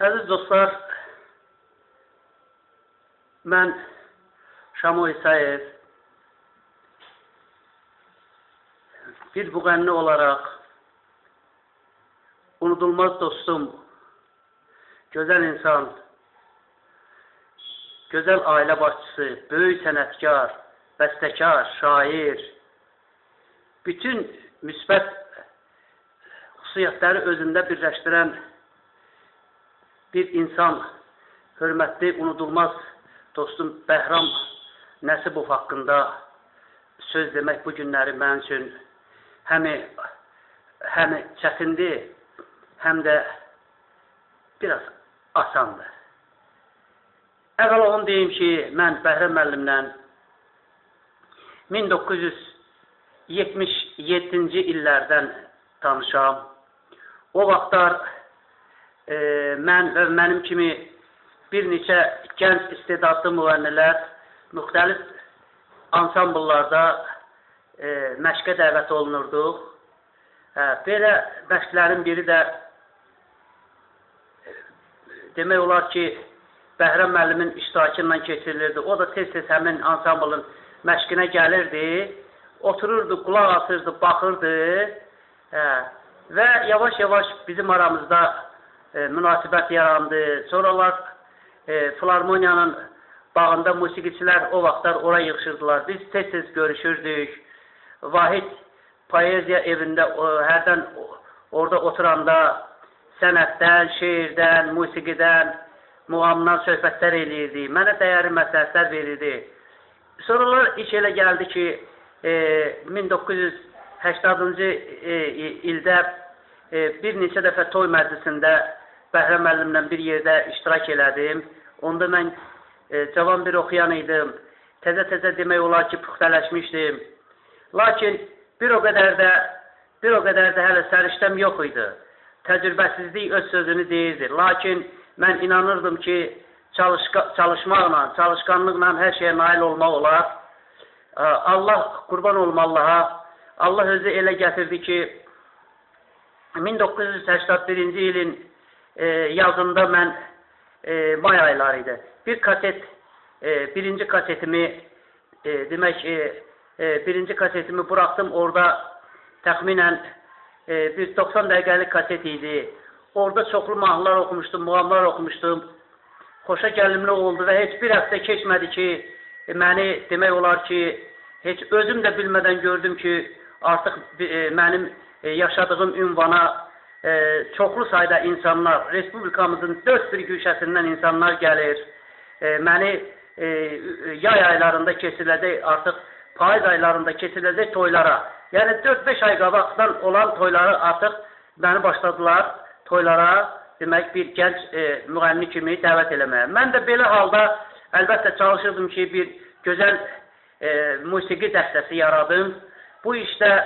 Əziz dostlar, mən Şamo İsayev bir müğənni olaraq unudulmaz dostum, gözəl insan, gözəl ailə başçısı, böyük sənətkar, bəstəkar, şair, bütün müsbət xüsusiyyətləri özündə birləşdirən bir insan, hörmətli, unudulmaz dostum Bəhram Nəsibov haqqında söz demək bu günləri mənim üçün həm çətindir, həm də biraz asandır. Əvvəla onu deyim ki, mən Bəhram müəllimlə 1977-ci illərdən tanışam. O vaxtlar mən və mənim kimi bir neçə gənc istedadlı müğənnilər müxtəlif ansambllarda məşqə dəvət olunurduq. Belə məşqlərin biri də demək olar ki, Bəhram müəllimin iştirakı ilə keçirilirdi. O da tez-tez həmin ansamblın məşqinə gəlirdi, otururdu, qulaq asırdı, baxırdı və yavaş-yavaş bizim aramızda münasibət yarandı. Sonralar Filarmoniyanın bağında musiqiçilər o vaxtlar ora yığışırdılar. Biz tez-tez görüşürdük. Vahid Poeziya evində hərdən orada oturanda sənətdən, şeirdən, musiqidən, muğamdan söhbətlər eləyirdi. Mənə dəyərli məsləhətlər verirdi. Sonralar iş elə gəldi ki, 1980-cı ildə bir neçə dəfə toy məclisində Bəhram müəllimlə bir yerdə iştirak elədim. Onda mən cavan bir oxuyan idim. Təzə-təzə demək olar ki, puxtələşmişdim. Lakin bir o qədər də hələ səriştəm yox idi. Təcrübəsizlik öz sözünü deyirdi. Lakin mən inanırdım ki, çalışmaqla, çalışqanlıqla hər şeyə nail olmaq olar. Allah, qurban olum Allaha, Allah özü elə gətirdi ki, 1981-ci ilin yazında mən may ayları idi. Birinci kasetimi bıraktım. Orada təxminən bir 90 dəqiqəlik kaset idi. Orada çoxlu mahnılar oxumuşdum, muğamlar oxumuşdum. Xoşa gəlimli oldu və heç bir həftə keçmədi ki, məni demək olar ki, heç özüm də bilmədən gördüm ki, artıq mənim yaşadığım ünvana çoxlu sayda insanlar, Respublikamızın dörd bir güşəsindən insanlar gəlir. Məni yay aylarında keçiriləcək, artıq payız aylarında keçiriləcək toylara, yəni 4-5 ay qabaqdan olan toyları artıq məni başladılar toylara, demək bir gənc müğənni kimi dəvət eləməyə. Mən də belə halda əlbəttə çalışırdım ki, bir gözəl musiqi dəstəsi yaradım. Bu işdə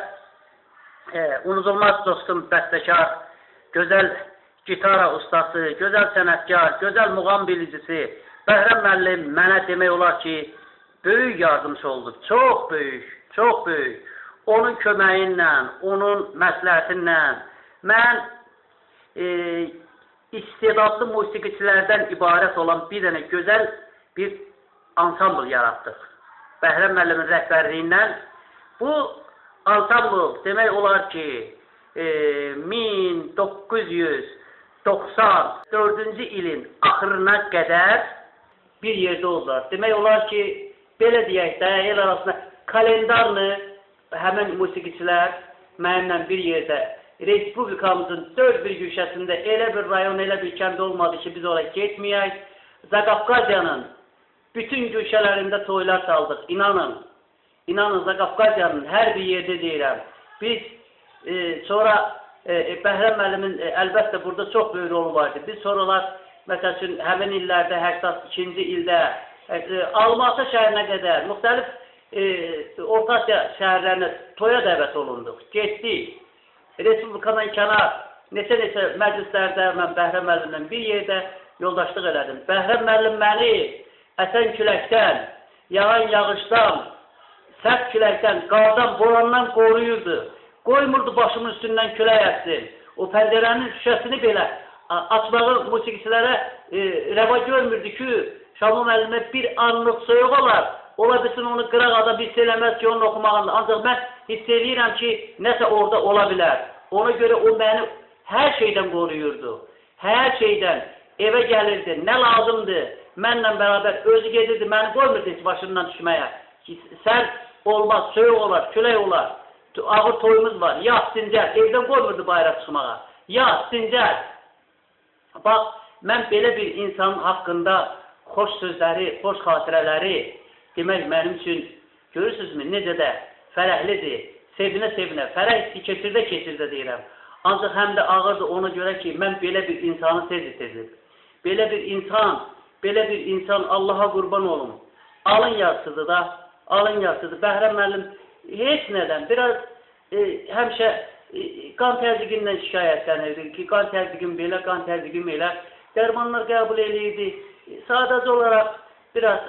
unudulmaz dostum, bəstəkar, gözəl gitara ustası, gözəl sənətkar, gözəl muğam bilicisi Bəhram müəllim mənə demək olar ki, böyük yardımcı oldu. Çox böyük, çox böyük. Onun köməyi ilə, onun məsləhətinlə mən istedadlı musiqiçilərdən ibarət olan bir dənə gözəl bir ansambl yaratdıq. Bəhram müəllimin rəhbərliyindən bu ansambl demək olar ki, 1994-cü ilin axırına qədər bir yerdə oldular. Demək olar ki, belə deyək də, el arasında kalendarlı həmən musiqiçilər mənimlə bir yerdə Respublikamızın dörd bir güşəsində elə bir rayon, elə bir kənd olmadı ki, biz oraya getməyək. Zaqafqaziyanın bütün güşələrində toylar saldıq. İnanın Zaqafqaziyanın hər bir yerdə deyirəm. Biz sonra Bəhram müəllimin əlbəttə burada çox böyük rolu vardı. Biz sonralar, məsəl üçün, həmin illərdə, 82-ci ildə Almatı şəhərinə qədər müxtəlif Orta Asiya şəhərlərinə toya dəvət olunduq. Getdik. Respublikadan kənar neçə-neçə məclislərdə mən Bəhram müəllimlə bir yerdə yoldaşlıq elədim. Bəhram müəllim məni əsən küləkdən, yağan yağışdan, sərt küləkdən, qardan, borandan qoruyurdu. Qoymurdu başımın üstündən külək əssin. O pəncərənin şüşəsini belə açmağı musiqiçilərə rəva görmürdü ki, Şamil müəllimə bir anlıq soyuq olar. Ola bilsin onu qıraq adam hiss eləməz ki, onun oxumağında. Ancaq mən hiss eləyirəm ki, nəsə orada ola bilər. Ona görə o məni hər şeydən qoruyurdu. Hər şeydən evə gəlirdi, nə lazımdır. Mənlə bərabər özü gedirdi, məni qoymurdu heç başından düşməyə. Sən olmaz, soyuq olar, külək olar. Ağır toyumuz var, yat, sincər. Evdən qoymurdu bayrağa çıxmağa. Yat, sincər. Bax, mən belə bir insanın haqqında xoş sözləri, xoş xatirələri demək mənim üçün, görürsünüzmü, necə də fərəhlidir, sevinə-sevinə, fərəh keçirdə deyirəm. Ancaq həm də ağırdır ona görə ki, mən belə bir insanı tez-tezib. Belə bir insan Allaha qurban olum. Alın yarsıdır da, alın yarsıdır. Bəhrəm müəllim heç nədən, biraz həmişə qan təzyiqindən şikayətlənirdi ki, qan təzyiqim belə, qan təzyiqim elə. Dərmanlar qəbul eləyirdi. Sadəcə olaraq biraz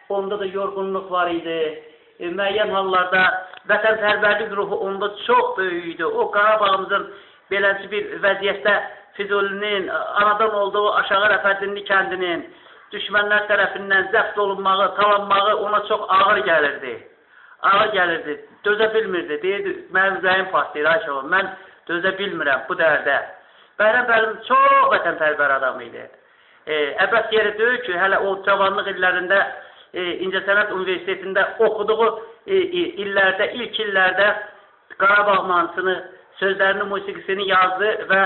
onda da yorğunluq var idi. Müəyyən hallarda vətənpərvərlik ruhu onda çox böyük idi. O Qarabağımızın beləsi bir vəziyyətdə Füzulinin anadan olduğu Aşağı Rəfədinli kəndinin düşmənlər tərəfindən zəbt olunmağı, talanmağı ona çox ağır gəlirdi. Ağır gəlirdi, dözə bilmirdi. Deyirdi, mənim ürəyim partlayır Ayşəva, mən dözə bilmirəm bu dərdə. Bəhrəm müəllim çox vətənpərvər adam idi. Əbəs yeri deyil ki, hələ o cavanlıq illərində İncəsənət Universitetində oxuduğu illərdə, ilk illərdə Qarabağ mahnısını, sözlərini, musiqisini yazdı və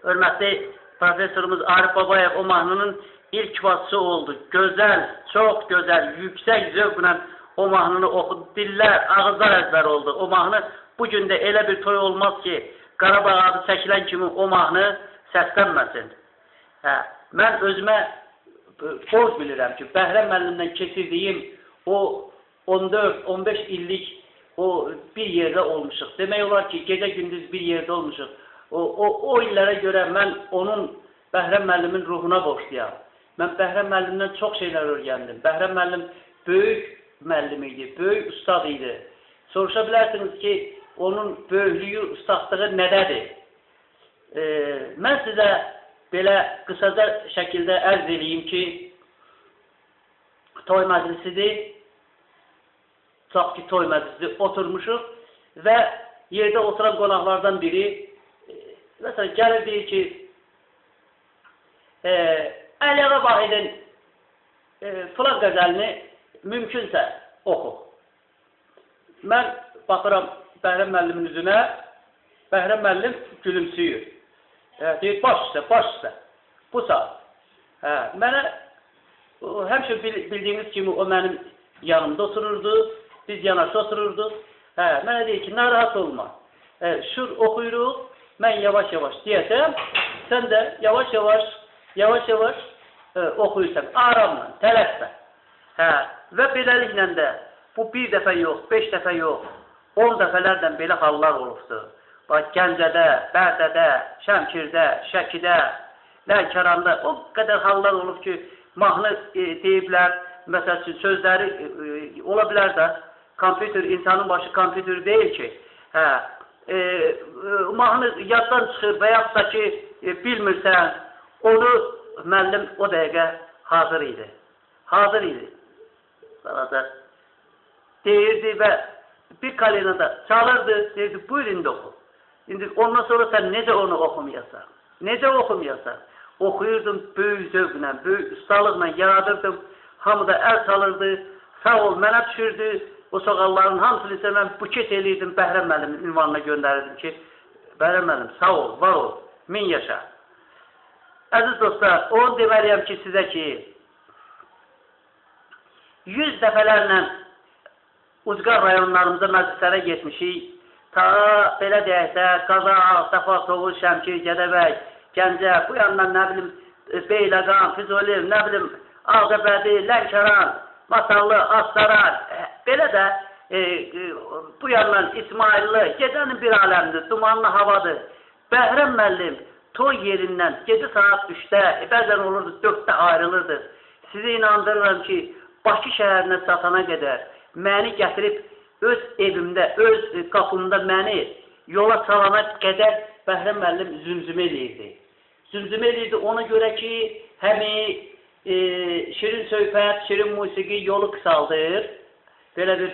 hörmətli professorumuz Arif Babayev o mahnının ilk vasısı oldu. Gözəl, çox gözəl, yüksək zövqlə o mahnını oxudu. Dillər, ağızlar əzbər oldu. O mahnı bugün də elə bir toy olmaz ki, Qarabağ adı çəkilən kimi o mahnı səslənməsin. Mən özümə borc bilirəm ki, Bəhrəm müəllimdən keçirdiyim o 14-15 illik o bir yerdə olmuşuq. Demək olar ki, gecə-gündüz bir yerdə olmuşuq. O illərə görə mən onun Bəhrəm müəllimin ruhuna borçluyam. Mən Bəhrəm müəllimdən çox şeylər öyrəndim. Bəhrəm müəllim böyük müəllim idi, böyük ustad idi. Soruşa bilərsiniz ki, onun böyüklüyü, ustadlığı nədədir? Mən sizə belə qısaca şəkildə ərz edeyim ki, toy məclisidir, çox ki toy məclisidir, oturmuşuq və yerdə oturan qonaqlardan biri məsələn gəlir deyir ki, Əliağa Vahidin filan qəzəlini mümkünsə oxu. Mən baxıram Bəhrəm müəllimin üzünə, Bəhrəm müəllim gülümsüyür. Deyir, baş üstə, bu saat. Mənə, həmişə bildiyiniz kimi o mənim yanımda otururdu, biz yanaşı otururduq. Mənə deyir ki, narahat olma. Şur oxuyuruq, mən yavaş-yavaş deyəsəm, sən də yavaş-yavaş oxuyursan, aramla, tələsmə. Və beləliklə də bu bir dəfə yox, 5 dəfə yox, 10 dəfələrdən belə hallar olubdur. Bax, Gəncədə, Bərdədə, Şəmkirdə, Şəkidə, Lənkəranda o qədər hallar olub ki, mahnı deyiblər, məsəl üçün sözləri ola bilər də, kompüter, insanın başı kompüter deyil ki, mahnı yaddan çıxır və yaxud da ki, bilmirsən, onu müəllim o dəqiqə hazır idi. Hazır idi. Deyirdi və bir kalenada çalırdı, deyirdi, buyur indi oxu. İndi ondan sonra sən necə onu oxumayasan? Necə oxumayasan? Oxuyurdum böyük zövqlə, böyük ustalıqla yaradırdım. Hamı da əl çalırdı, sağ ol, mənə düşürdü. O sağalların hamısını isə mən buket eləyirdim, Bəhrəm müəllimin ünvanına göndərirdim ki, Bəhrəm müəllim, sağ ol, var ol, min yaşa. Əziz dostlar, onu deməliyəm ki, sizə ki, 100 dəfələrlə ucqar rayonlarımıza məclislərə getmişik. Ta belə deyək də, Qazaq, Səfa, Tovuz, Şəmkir, Gədəbəy, Gəncə, bu yandan nə bilim, Beyləqan, Füzuli, nə bilim, Ağcabədi, Lənkəran, Masallı, Assaran, belə də bu yandan İsmailli, gecənin bir aləmdir, dumanlı havadır. Bəhrəm müəllim toy yerindən gecə saat 3-də, bəzən olurdu 4-də ayrılırdı. Sizi inandırıram ki, Bakı şəhərinə çatana qədər məni gətirib öz evimdə, öz qapımda məni yola salana qədər Bəhrəm müəllim zümzümə eləyirdi. zümzümə edirdi. Ona görə ki, həmi şirin söhbət, şirin musiqi yolu qısaldır. Belə bir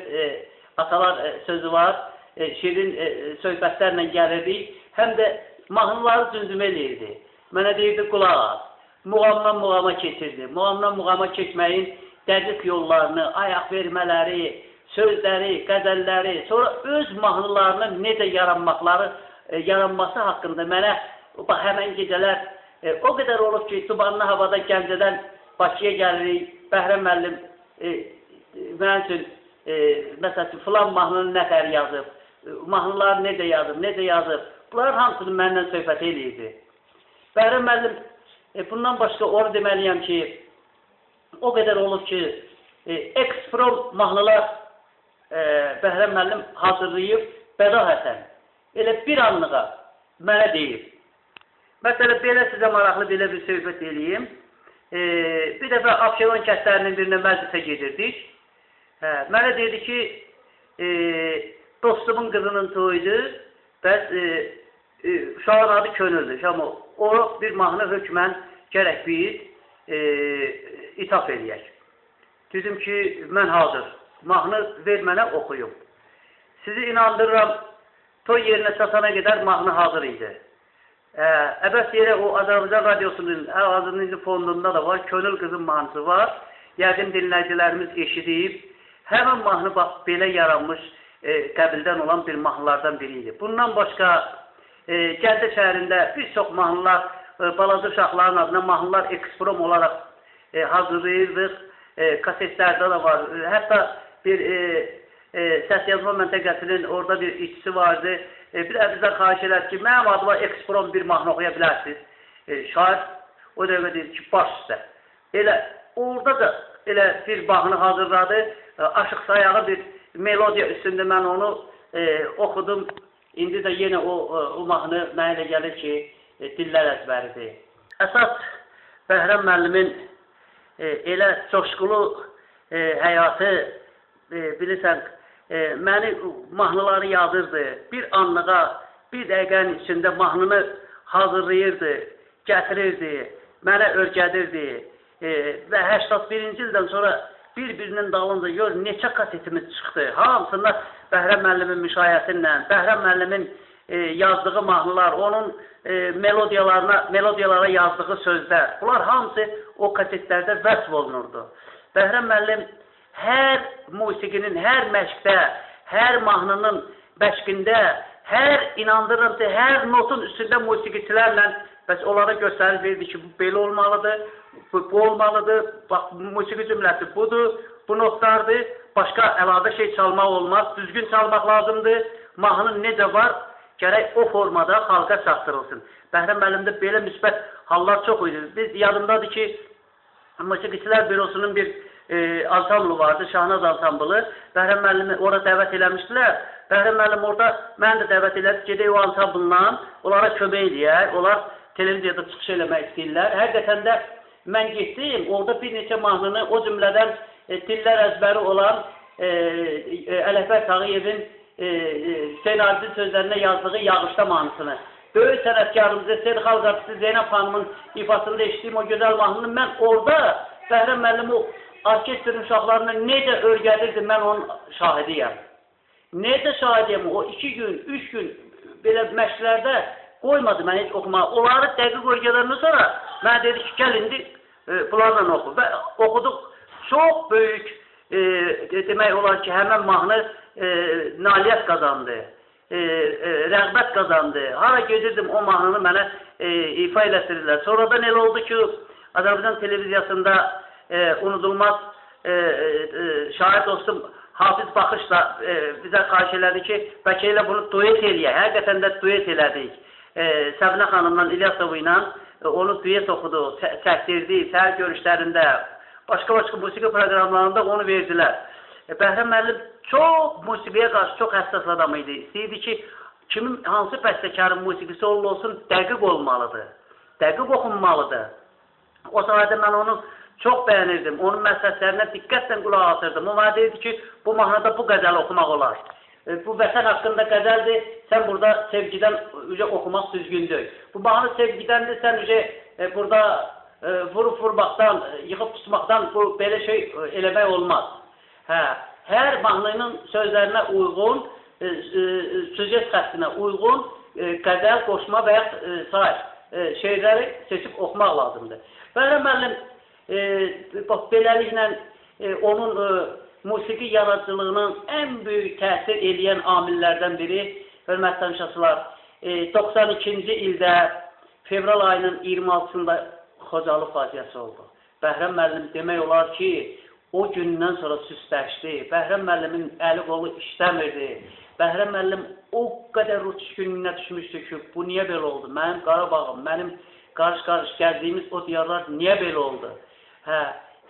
atalar sözü var. Şirin söhbətlərlə gəlirdik. Həm də mahnıları zümzümə edirdi. Mənə deyirdi, qulaq as. Muğamdan muğama keçirdi. Muğamdan muğama keçməyin dəqiq yollarını, ayaq vermələri, sözləri, qəzəlləri, sonra öz mahnılarının necə yaranması haqqında mənə həmən gecələr o qədər olub ki, tubanlı havada Gəncədən Bakıya gəlirik, Bəhrəm müəllim mənim üçün, məsəl üçün, filan mahnının nəfər yazıb, mahnılar necə yazıb, bunlar hamısını məndən söhbət edirdi. Bəhrəm müəllim, bundan başqa onu deməliyəm ki, o qədər olub ki, eksprom mahnılar Bəhrəm müəllim hazırlayıb, Bəda Həsən elə bir anlığa mənə deyib. Məsələn, belə sizə maraqlı belə bir söhbət edeyim. Bir dəfə Abşeron kəndlərinin birinə məclisə gedirdik. Mənə dedi ki, dostumun qızının toyudur, bəs uşağın adı Könüldür. Amma o bir mahnı hökmən gərək biz ithaf edək. Dedim ki, mən hazır. Mahnı ver mənə oxuyum. Sizi inandırıram, toy yerinə çatana qədər mahnı hazır idi. Əbəs yerə o Azərbaycan radyosunun hazırlığı fondunda da var, Könül qızın mahnısı var. Yəqin dinləyicilərimiz eşidib. Həmən mahnı bax, belə yaranmış, qəbildən olan bir mahnılardan biri idi. Bundan başqa, Gəncə şəhərində bir çox mahnılar, balaca uşaqların adına mahnılar eksprom olaraq hazırlayırdıq. Kasetlərdə də var. Hətta bir səs yazma məntəqəsinin orada bir işçisi vardı. Bir də bizdən xahiş edər ki, mənim adıma eksprom bir mahnı oxuya bilərsiniz. Şair o dəqiqə deyir ki, baş üstə. Elə orada da elə bir mahnı hazırladı. Aşıq sayağı bir melodiya üstündə mən onu oxudum. İndi də yenə o mahnı mənə elə gəlir ki, dillər əzbəridir. Əsas Bəhrəm müəllimin elə coşqulu həyatı, bilirsən, məni mahnıları yazırdı. Bir anlığa, bir dəqiqənin içində mahnını hazırlayırdı, gətirirdi, mənə örgədirdi. Və 81-ci ildən sonra bir-birinin dalınca gör neçə kasetimiz çıxdı. Hamısında Bəhrəm müəllimin müşayiətinlə, Bəhrəm müəllimin yazdığı mahnılar, onun melodiyalara yazdığı sözlər. Bunlar hamısı o kasetlərdə vəsf olunurdu. Bəhrəm müəllim hər musiqinin, hər məşqdə, hər mahnının məşqində, hər inandırıram ki, hər notun üstündə musiqiçilərlə bəs onlara göstərir verdi ki, bu belə olmalıdır, bu olmalıdır, bax, musiqi cümləsi budur, bu notlardır, başqa əlavə şey çalmaq olmaz, düzgün çalmaq lazımdır, mahnı necə var, gərək o formada xalqa çatdırılsın. Bəhrəm müəllimdə belə müsbət hallar çox idi. Biz yadımdadır ki, Musiqiçilər Bürosunun bir ansamblı vardı, Şahnaz ansamblı. Bəhrəm müəllimi orada dəvət eləmişdilər. Bəhrəm müəllim orada məni də dəvət elədi, gedək o ansamblından, onlara kömək eləyək, onlar televiziyada çıxış eləmək istəyirlər. Həqiqətən də mən getdim, orada bir neçə mahnını, o cümlədən dillər əzbəri olan Ələkbər Tağıyevin Hüseyn Arifin sözlərinə yazdığı Yağışda mahnısını, böyük sənətkarımız Esen Xalq artisti Zeynəb xanımın ifasında eşitdiyim o gözəl mahnını mən orada Bəhrəm müəllim o orkestrin uşaqlarına necə örgədirdi, mən onun şahidiyəm. Necə şahidiyəm? O 2 gün, 3 gün belə məşqlərdə qoymadı mən heç oxumağa. Onları dəqiq örgədəndən sonra mənə dedi ki, gəl indi bunlarla oxu. Və oxuduq, çox böyük demək olar ki, həmən mahnı nailiyyət qazandı, rəğbət qazandı. Hara gedirdim o mahnını mənə ifa elətirirlər. Sonradan elə oldu ki, Azərbaycan televiziyasında unudulmaz şair dostum Hafiz Baxışla bizə xahiş elədi ki, bəlkə elə bunu duet eləyək. Həqiqətən də duet elədik. Səbinə xanımla, İlyasova ilə onu duet oxudu, çəkdirdi, səhər görüşlərində, başqa musiqi proqramlarında onu verdilər. Bəhrəm müəllim çox musiqiyə qarşı çox həssas adam idi. İstəyirdi ki, kimin hansı bəstəkarın musiqisi olsun, dəqiq olmalıdır, dəqiq oxunmalıdır. O sayədə mən onu çox bəyənirdim, onun məsələlərinə diqqətlə qulaq asırdım. O mənə deyirdi ki, bu mahnıda bu qəzəl oxumaq olar. Bu vətən haqqında qəzəldir, sən burada sevgidən oxumaq düzgündür. Bu mahnı sevgidəndir, sən burada vurub vurmaqdan, yıxıb tutmaqdan bu belə şey eləmək olmaz. Hər mahnının sözlərinə uyğun, süjet xəttinə uyğun qəzəl, qoşma və ya sair şeyləri seçib oxumaq lazımdır. Bəhrəm müəllim beləliklə onun musiqi yaradıcılığının ən böyük təsir edən amillərdən biri, hörmətli tamaşaçılar, 92-ci ildə fevral ayının 26-sında Xocalı faciəsi oldu. Bəhrəm müəllim demək olar ki, o gündən sonra süstləşdi. Bəhrəm müəllimin əli qolu işləmirdi. Bəhrəm müəllim o qədər ruh düşkünlüyünə düşmüşdü ki, bu niyə belə oldu? Mənim Qarabağım, mənim qarış-qarış gəldiyimiz o diyarlar niyə belə oldu?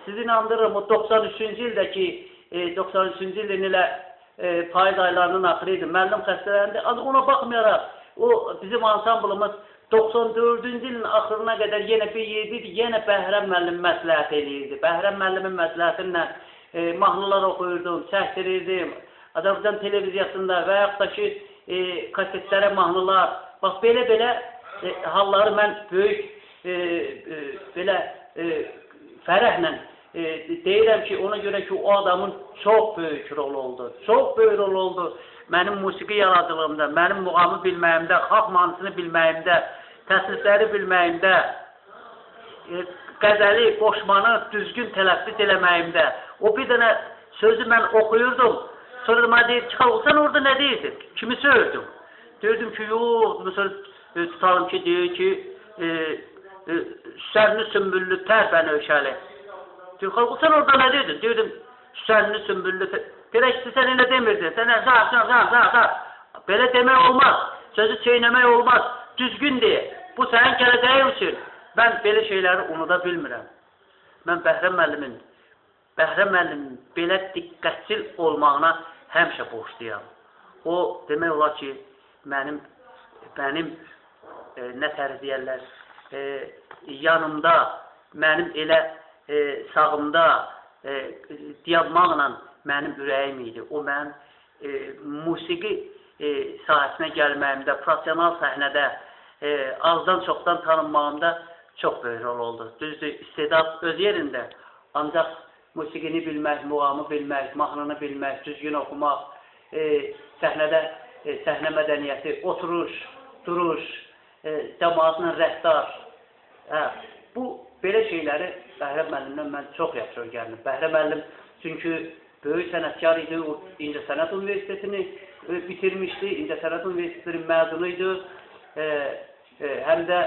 Sizi inandırırım, o 93-cü ildəki 93-cü ilin ilə payız aylarının axırı idi. Müəllim xəstələndi. Ona baxmayaraq, o bizim ansamblımız 94-cü ilin axırına qədər yenə bir yerdə idi, yenə Bəhrəm müəllim məsləhət eləyirdi. Bəhrəm müəllimin məsləhətinlə mahnılar oxuyurdum, çəkdirirdim. Azərbaycan televiziyasında və yaxud da ki, kasetlərə mahnılar. Bax, belə-belə halları mən böyük belə fərəhlə deyirəm ki, ona görə ki, o adamın çox böyük rol oldu. Çox böyük rol oldu mənim musiqi yaradıcılığımda, mənim muğamı bilməyimdə, xalq mahnısını bilməyimdə, təsnifləri bilməyimdə, qəzəli, qoşmanı düzgün tələffüz eləməyimdə. O bir dənə sözü mən oxuyurdum. Sonra mənə deyir, çıxal, sən orada nə deyirsin? Kimi söyürdüm? Deyirdim ki, yox, məsəl tutalım ki, deyir ki, Süsənli sümbüllü tər bəni öşəli. Deyir, sən orada nə deyirdin? Deyirdim, Süsənli sümbüllü tər. Deyir, sən elə demirdin. Sən belə demək olmaz. Sözü çeynəmək olmaz. Düzgün deyə. Bu sənin gələcəyin üçün. Mən belə şeyləri unuda bilmirəm. Mən Bəhrəm müəllimin belə diqqətçil olmağına həmişə borcluyam. O, demək olar ki, mənim nə tərz deyərlər, yanımda, mənim elə sağımda diyalmaqla mənim ürəyim idi. O, mənim musiqi sahəsinə gəlməyimdə, profesional səhnədə, azdan çoxdan tanınmağımda çox böyük rol oldu. Düzdür, istedad öz yerində, ancaq musiqini bilmək, muğamı bilmək, mahnını bilmək, düzgün oxumaq, səhnə mədəniyyəti, oturuş, duruş, cəmaatla rəftar. Bu, belə şeyləri Bəhrəm müəllimdən mən çox yaxşı öyrəndim. Bəhrəm müəllim çünki böyük sənətkar idi, o İncəsənət Universitetini bitirmişdi, İncəsənət Universitetinin məzunu idi. Həm də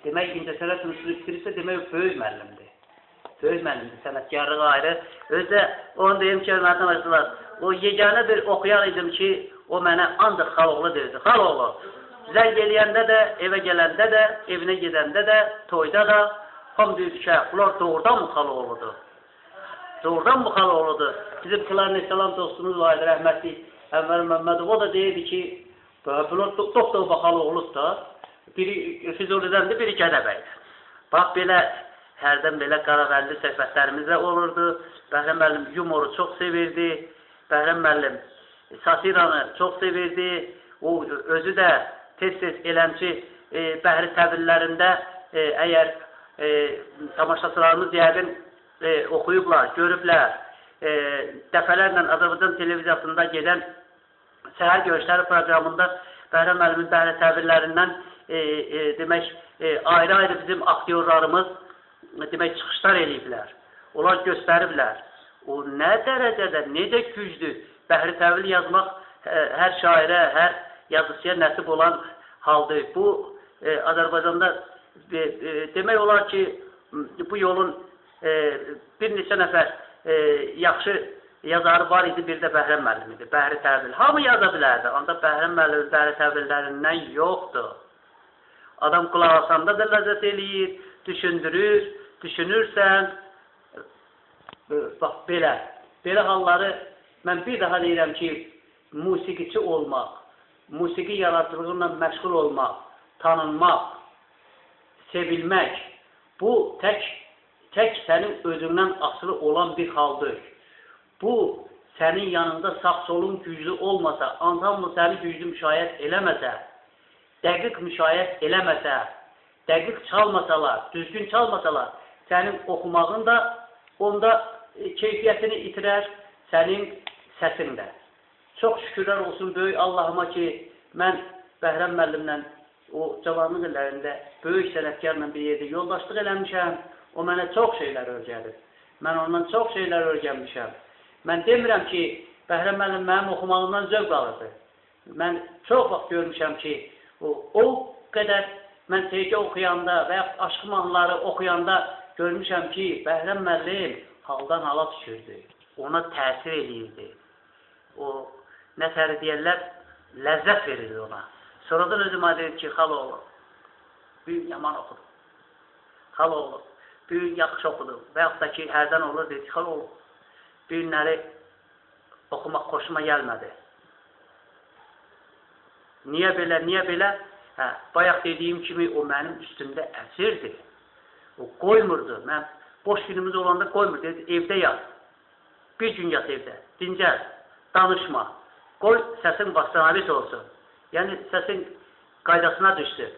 demək, İncəsənət Universitetini bitirirsə, demək, böyük müəllimdir. Böyük müəllimdir, sənətkarlığı ayrı. Özdə onu deyim ki, hörmətli tamaşaçılar, o yeganə bir oxuyan idim ki, o mənə ancaq Xaloğlu deyirdi. Xaloğlu, zəng eləyəndə də, evə gələndə də, evinə gedəndə də, toyda da, ham deyirdi ki, bunlar doğrudan mı Xaloğludur? Doğrudan mı Xaloğludur? Bizim Klarnet Salam dostumuz var idi, rəhmətli Əvvəl Məmmədov, o da deyirdi ki, bunlar doktor Xaloğludur da, biri Füzulidəndir, biri Gədəbəydir. Bax, belə, hərdən belə qaravəlli söhbətlərimiz də olurdu. Bəhrəm müəllim yumoru çox sevirdi. Bəhrəm müəllim satiranı çox sevirdi. O özü də tez-tez eləmçi bəhri təbillərində əgər tamaşaçılarımız yəqin oxuyublar, görüblər. Dəfələrlə Azərbaycan televiziyasında gedən səhər görüşləri proqramında Bəhrəm müəllimin bəhri təbillərindən demək, ayrı-ayrı bizim aktyorlarımız demək, çıxışlar eləyiblər. Onlar göstəriblər. O nə dərəcədə, necə gücdür. Bəhri təvil yazmaq hər şairə, hər yazıcıya nəsib olan haldır. Bu, Azərbaycanda demək olar ki, bu yolun bir neçə nəfər yaxşı yazarı var idi, bir də Bəhrəm müəllim idi. Bəhri təvil. Hamı yaza bilərdi, ancaq Bəhrəm müəllimin bəhri təvillərindən yoxdur. Adam qulaq asanda da ləzzət eləyir, düşündürür, düşünürsən, bax, belə halları mən bir daha deyirəm ki, musiqiçi olmaq, musiqi yaradıcılığıyla məşğul olmaq, tanınmaq, sevilmək, bu tək sənin özündən asılı olan bir haldır. Bu, sənin yanında sağ solun güclü olmasa, ansambl səni güclü müşahiət eləməsə, dəqiq müşahiət eləməsə, dəqiq çalmasalar, düzgün çalmasalar, sənin oxumağın da onda keyfiyyətini itirər, sənin səsin də. Çox şükürlər olsun böyük Allahıma ki, mən Bəhrəm müəllimlə o cavanlıq illərində böyük sənətkarla bir yerdə yoldaşlıq eləmişəm. O mənə çox şeylər öyrədib. Mən ondan çox şeylər öyrənmişəm. Mən demirəm ki, Bəhrəm müəllim mənim oxumağımdan zövq alırdı. Mən çox vaxt görmüşəm ki, o qədər mən sevgi oxuyanda və ya aşkı mahnıları oxuyanda görmüşəm ki, Bəhrəm müəllim haldan hala düşürdü. Ona təsir edirdi. O, nətəri deyərlər, ləzzət verirdi ona. Sonradan özüm deyir ki, xaloğlu, büyük yaman oxudum. Xaloğlu, büyük yaxşı oxudum. Və yaxud da ki, hərdən olur, deyir ki, xaloğlu, bir günləri oxumaq xoşuma gəlmədi. Niyə belə, niyə belə? Bayaq dediyim kimi o mənim üstümdə əsirdir. O qoymurdu. Mən boş günümüz olanda qoymurdu. Dedi, evdə yat. Bir gün yat evdə. Dincəl. Danışma. Qoy səsin vastanavit olsun. Yəni səsin qaydasına düşsün.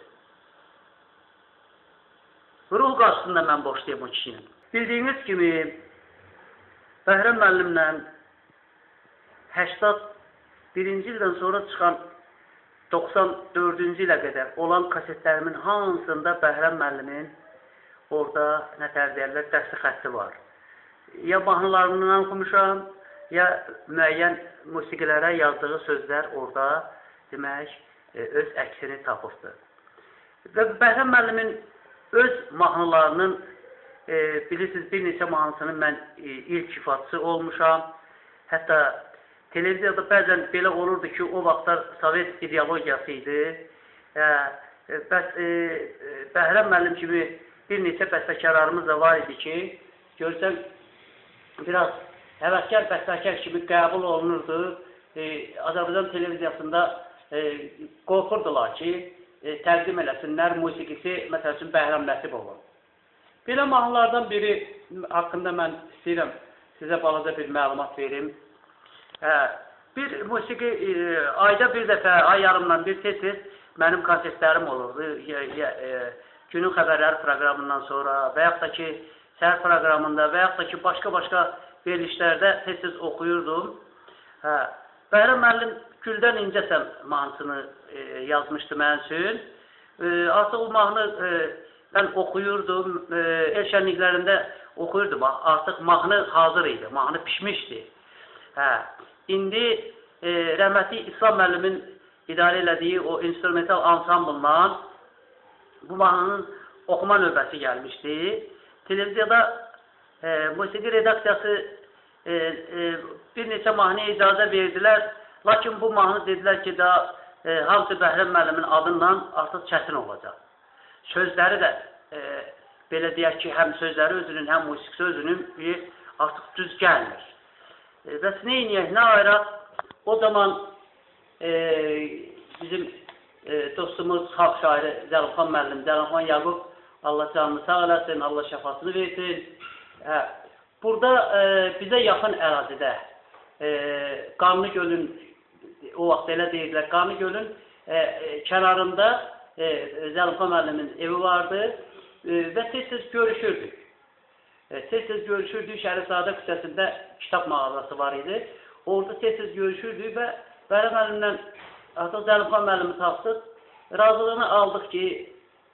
Ruh qarşısında mən boşlayım o kişinin. Bildiyiniz kimi Bəhrəm müəllimlə 81-ci ildən sonra çıxan 94-cü ilə qədər olan kasetlərimin hansında Bəhrəm müəllimin orada nətər deyərlər, dəsti xətti var. Ya mahnılarından oxumuşam, ya müəyyən musiqilərə yazdığı sözlər orada demək, öz əksini tapıbdır. Və Bəhrəm müəllimin öz mahnılarının, bilirsiniz, bir neçə mahnısının mən ilk ifaçısı olmuşam. Hətta televiziyada bəzən belə olurdu ki, o vaxtlar Sovet ideologiyası idi. Bəs Bəhrəm müəllim kimi bir neçə bəstəkarlarımız da var idi ki, görsən, biraz həvəskar bəstəkar kimi qəbul olunurdu. Azərbaycan televiziyasında qorxurdular ki, təqdim eləsinlər, musiqisi, məsəl üçün, Bəhrəm Nəsibov. Belə mahnılardan biri haqqında mən istəyirəm sizə balaca bir məlumat verim. Bir musiqi, ayda bir dəfə, ay yarımdan bir tez-tez mənim konsertlərim olurdu. Günün xəbərləri proqramından sonra və yaxud da ki, səhər proqramında və yaxud da ki, başqa-başqa verilişlərdə tez-tez oxuyurdum. Bəhrəm müəllim Güldən İncəsəm mahnısını yazmışdı mən üçün. Artıq o mahnı mən oxuyurdum, el şənliklərində oxuyurdum. Artıq mahnı hazır idi, mahnı pişmişdi. İndi rəhmətli İslam müəllimin idarə elədiyi o instrumental ansamblından bu mahnının oxuma növbəsi gəlmişdi. Televiziyada musiqi redaksiyası bir neçə mahnıya icazə verdilər. Lakin bu mahnı dedilər ki, hamısı Bəhrəm müəllimin adından artıq çətin olacaq. Sözləri də, belə deyək ki, həm sözləri özünün, həm musiqisi özünün artıq düz gəlmir. Bəs nə inəyək, nə ayraq? O zaman bizim dostumuz, xalq şairi Zəlimxan müəllim, Zəlimxan Yaqub, Allah canını sağ eləsin, Allah şəfasını versin. Burada bizə yaxın ərazidə, Qanlı Gölün, o vaxt elə deyirlər, Qanlı Gölün kənarında Zəlimxan müəllimin evi vardı və tez-tez görüşürdük. Tez-tez görüşürdük, Şərifzadə küçəsində kitab mağazası var idi. Orada tez-tez görüşürdük və Bəhrəm müəllimlə artıq Zəlimxan müəllimi tapdıq. Razılığını aldıq ki,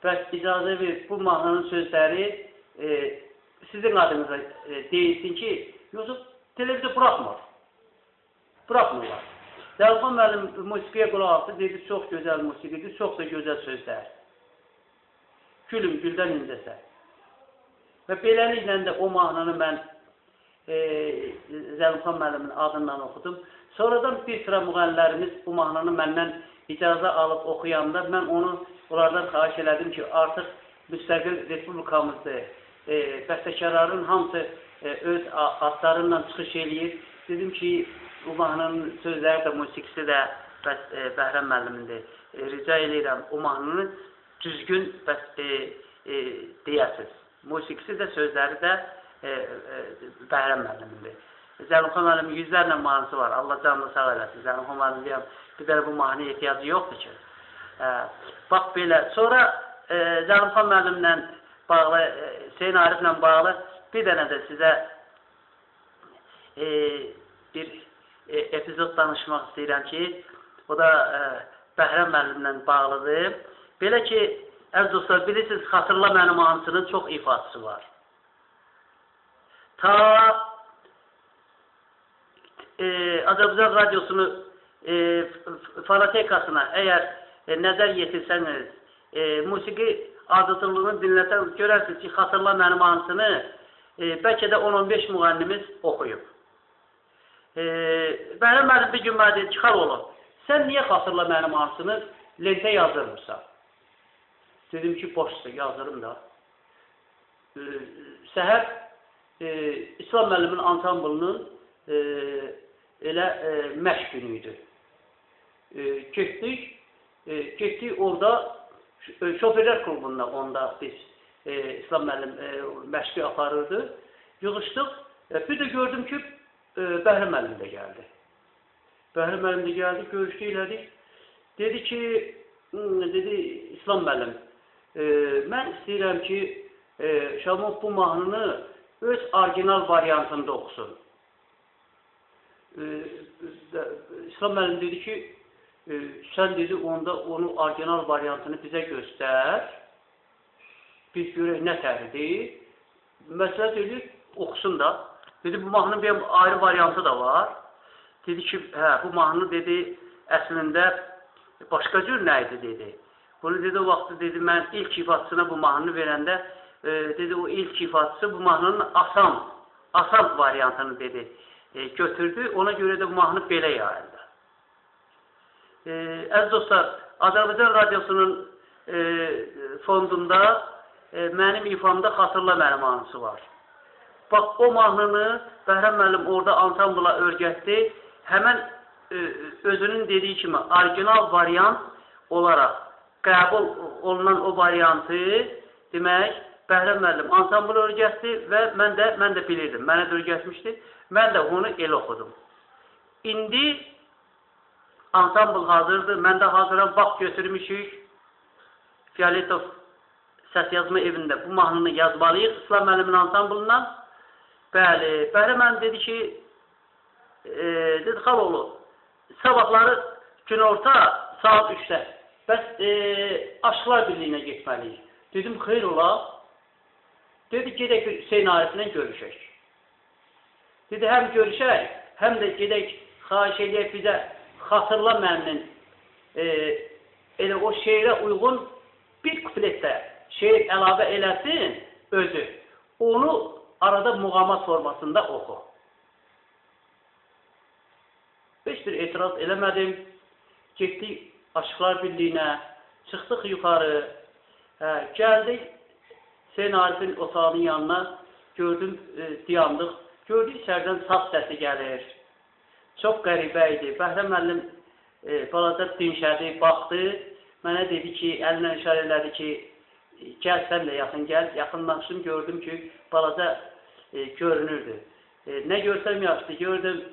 bəs icazə verib bu mahnının sözləri sizin adınıza deyilsin ki, yoxsa televiziya buraxmır. Buraxmırlar. Zəlimxan müəllim musiqiyə qulaq asdı, dedi, çox gözəl musiqidir, çox da gözəl sözlər. Gülüm, güldən incəsə. Və beləliklə də o mahnını mən Zəlimxan müəllimin adından oxudum. Sonradan bir sıra müğənnilərimiz bu mahnını məndən icazə alıb oxuyanda mən onlardan xahiş elədim ki, artıq müstəqil respublikamızdır. Bəstəkarların hamısı öz adlarından çıxış eləyir. Dedim ki, bu mahnının sözləri də, musiqisi də Bəhrəm müəllimindir. Rica edirəm, o mahnını düzgün deyəsiniz. Musiqisi də, sözləri də Bəhrəm müəllimindir. Zəlimxan müəllimin yüzlərlə mahnısı var. Allah canını sağ eləsin. Zəlimxan müəllim deyəm, bir də bu mahnıya ehtiyacı yoxdur ki. Bax belə. Sonra Zəlimxan müəllimlə bağlı, Hüseyn Ariflə bağlı bir dənə də sizə bir epizod danışmaq istəyirəm ki, o da Bəhrəm müəllimlə bağlıdır. Belə ki, əziz dostlar, bilirsiniz, Xatırla mənim mahnısının çox ifadəsi var. Ta Azərbaycan Radiosunu fonotekasına əgər nəzər yetirsəniz, musiqi ardıcıllığını dinləsəniz, görərsiniz ki, Xatırla mənim mahnısını bəlkə də 10-15 müğənnimiz oxuyub. Bəhrəm müəllim bir gün mənə dedi ki, xal sən niyə Xatırla mənim mahnısını lentə yazdırmırsan? Dedim ki, boşsa, yazdırım da. Səhər İslam müəllimin ansamblının elə məşq günü idi. Getdik orada şoförlər klubunda onda biz İslam müəllim məşqi aparırdı. Yığışdıq. Bir də gördüm ki, Bəhrəm müəllim də gəldi. Bəhrəm müəllim də gəldi, görüşdük, elədik. Dedi ki, dedi İslam müəllim, mən istəyirəm ki, Şamov bu mahnını öz orijinal variantında oxusun. İslam müəllim dedi ki, sən dedi onda onun orijinal variantını bizə göstər, biz görək nə təridir, məsləhət edir, oxusun da. Dedi, bu mahnının bir ayrı variantı da var. Dedi ki, hə, bu mahnı dedi, əslində başqa cür nə idi dedi. Bunu dedi, o vaxtı dedi, mən ilk ifadəsina bu mahnını verəndə, dedi, o ilk ifadəsi bu mahnının asan variantını dedi, götürdü. Ona görə də bu mahnı belə yayıldı. Əziz dostlar, Azərbaycan Radiosunun fondunda mənim ifamda Xatırla mənim mahnısı var. Bax, o mahnını Bəhrəm müəllim orada ansambla örgətdi. Həmən özünün dediyi kimi orijinal variant olaraq qəbul olunan o variantı demək, Bəhrəm müəllim ansambl örgətdi və mən də bilirdim. Mənə də örgətmişdi. Mən də onu elə oxudum. İndi ansambl hazırdır. Mən də hazıram. Vaxt götürmüşük. Fiyaletov səs yazma evində bu mahnını yazmalıyıq İslam müəllimin ansamblından. Bəli, Bəhrəm müəllim dedi ki, dedi, xaloğlu, sabahları günorta saat 3-də bəs Aşıqlar Birliyinə getməliyik. Dedim, xeyr ola. Dedi, gedək Hüseyn Ariflə görüşək. Dedi, həm görüşək, həm də gedək, xahiş edək bizə Xatırla mənim elə o şeirə uyğun bir kupletdə şeir əlavə eləsin özü. Onu arada muğamat formasında oxu. Heç bir etiraz eləmədim. Getdik Aşıqlar Birliyinə, çıxdıq yuxarı, gəldik Hüseyn Arifin otağının yanına, gördüm, diyandıq. Gördük, içərdən saz səsi gəlir. Çox qəribə idi. Bəhrəm müəllim balaca dinşədi, baxdı. Mənə dedi ki, əlinlə işarə elədi ki, gəl sən də yaxın gəl. Yaxınlaşdım, gördüm ki, balaca görünürdü. Nə görsəm yaxşı, gördüm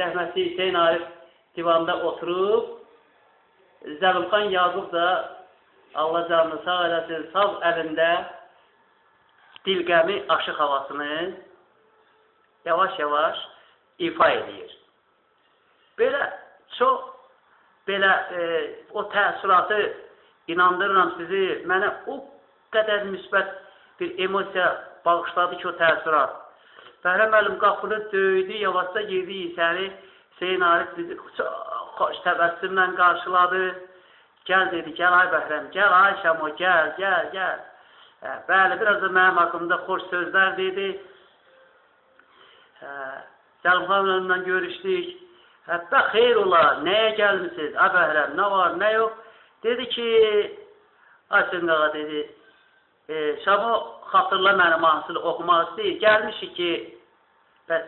rəhmətli Hüseyn Arif divanda oturub, Zəlimxan Yaqub da Allah canını sağ eləsin, sağ əlində dilqəmi aşıq havasını yavaş-yavaş ifa edir. Belə çox o təəssüratı inandırıram sizi, mənə o qədər müsbət bir emosiya bağışladı ki, o təəssürat. Bəhrəm müəllim qapını döydü, yavaşca girdi içəri. Hüseyn Arif bizi çox xoş təbəssümlə qarşıladı. Gəl dedi, gəl ay Bəhrəm, gəl ay Şamo, gəl. Bəli, biraz da mənim haqqımda xoş sözlər dedi. Zəlimxan müəllimlə görüşdük. Hətta xeyr ola, nəyə gəlmişsiniz? Ay Bəhrəm, nə var, nə yox? Dedi ki, Ayşən qağa dedi, Şamo Xatırla mənim mahnısını oxumaq istəyir. Gəlmişik ki, bəs